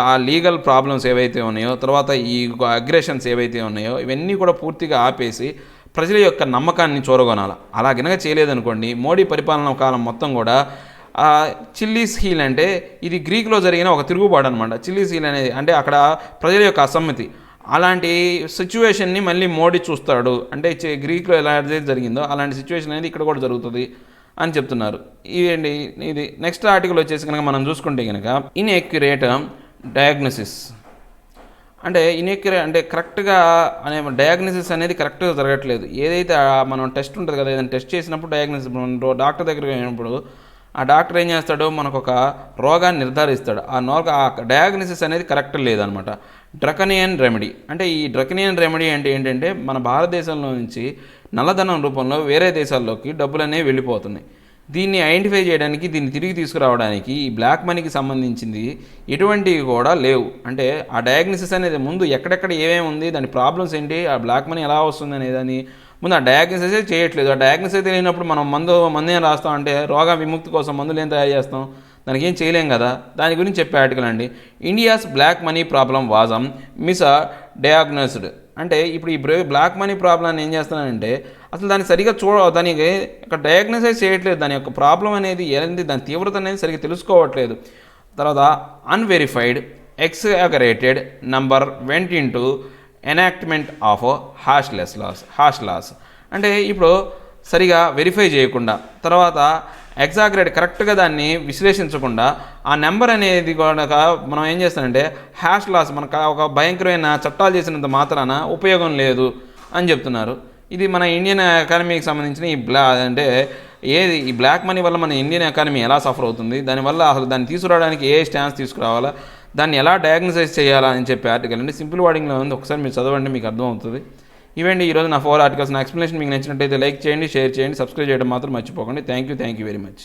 S1: ఆ లీగల్ ప్రాబ్లమ్స్ ఏవైతే ఉన్నాయో, తర్వాత ఈ అగ్రెషన్స్ ఏవైతే ఉన్నాయో ఇవన్నీ కూడా పూర్తిగా ఆపేసి ప్రజల యొక్క నమ్మకాన్ని చూరగొనాలి. అలా గనక చేయలేదనుకోండి మోడీ పరిపాలన కాలం మొత్తం కూడా చిల్లీస్ హీల్ అంటే ఇది గ్రీక్లో జరిగిన ఒక తిరుగుబాటు అనమాట. చిల్లీస్ హీల్ అనేది అంటే అక్కడ ప్రజల యొక్క అసమ్మతి, అలాంటి సిచ్యువేషన్ని మళ్ళీ మోడీ చూస్తాడు. అంటే గ్రీక్లో ఎలా జరిగిందో అలాంటి సిచ్యువేషన్ అనేది ఇక్కడ కూడా జరుగుతుంది అని చెప్తున్నారు. ఇవేంటి ఇది నెక్స్ట్ ఆర్టికల్ వచ్చేసి కనుక మనం చూసుకుంటే కనుక ఇన్ఎక్యురేట్ డయాగ్నోసిస్ అంటే ఇన్ఎక్యురేట్ అంటే కరెక్ట్గా అనే డయాగ్నోసిస్ అనేది కరెక్ట్గా జరగట్లేదు. ఏదైతే మనం టెస్ట్ ఉంటుంది కదా, ఏదైనా టెస్ట్ చేసినప్పుడు డయాగ్నోసిస్ డాక్టర్ దగ్గరికి వెళ్ళినప్పుడు ఆ డాక్టర్ ఏం చేస్తాడో మనకు ఒక రోగాన్ని నిర్ధారిస్తాడు. ఆ డయాగ్నోసిస్ అనేది కరెక్ట్ లేదనమాట. డ్రకనియన్ రెమెడీ అంటే ఈ డ్రకనియన్ రెమెడీ అంటే ఏంటంటే మన భారతదేశంలో నుంచి నల్లధనం రూపంలో వేరే దేశాల్లోకి డబ్బులు అనేవి వెళ్ళిపోతున్నాయి. దీన్ని ఐడెంటిఫై చేయడానికి, దీన్ని తిరిగి తీసుకురావడానికి ఈ బ్లాక్ మనీకి సంబంధించింది ఎటువంటివి కూడా లేవు. అంటే ఆ డయాగ్నోసిస్ అనేది ముందు ఎక్కడెక్కడ ఏమేమి ఉంది, దాని ప్రాబ్లమ్స్ ఏంటి, ఆ బ్లాక్ మనీ ఎలా వస్తుంది అనేదాన్ని ముందు ఆ డయాగ్నోసిసే చేయట్లేదు. ఆ డయాగ్నోసిస్ తెలియనప్పుడు మనం మందు ఏం రాస్తాం అంటే రోగ విముక్తి కోసం మందులు ఏం తయారు చేస్తాం, దానికి ఏం చేయలేం కదా. దాని గురించి చెప్పే ఆర్టికల్ అండి. India's black money problem was misdiagnosed అంటే ఇప్పుడు ఈ బ్లాక్ మనీ ప్రాబ్లం ఏం చేస్తున్నానంటే అసలు దాన్ని సరిగా దానికి ఇక్కడ డయాగ్నోసైజ్ చేయట్లేదు. దాని యొక్క ప్రాబ్లం అనేది ఏంటి, దాని తీవ్రత అనేది సరిగ్గా తెలుసుకోవట్లేదు. తర్వాత unverified exaggerated number went into enactment of harsh laws అంటే ఇప్పుడు సరిగా వెరిఫై చేయకుండా, తర్వాత ఎగ్జాగరేట్ కరెక్ట్గా దాన్ని విశ్లేషించకుండా ఆ నెంబర్ అనేది కూడా మనం ఏం చేస్తామంటే హ్యాష్ లాస్ మనకు ఒక భయంకరమైన చట్టాలు చేసినంత మాత్రాన ఉపయోగం లేదు అని చెప్తున్నారు. ఇది మన ఇండియన్ ఎకానమీకి సంబంధించిన అంటే ఈ బ్లాక్ మనీ వల్ల మన ఇండియన్ ఎకానమీ ఎలా సఫర్ అవుతుంది, దానివల్ల అసలు దాన్ని తీసుకురావడానికి ఏ స్టాన్స్ తీసుకురావాలా, దాన్ని ఎలా డయాగ్నోసైజ్ చేయాలా అని చెప్పి ఆర్టికల్ అండి. సింపుల్ వార్డింగ్లో ఉంది, ఒకసారి మీరు చదవండి మీకు అర్థమవుతుంది. ఇవండి ఈరోజు నా 4 ఆర్టికల్స్. నా ఎక్స్ప్లెనేషన్ మీకు నచ్చినట్టయితే లైక్ చేయండి, షేర్ చేయండి, సబ్స్క్రైబ్ చేయడం మాత్రం మర్చిపోకండి. Thank you very much.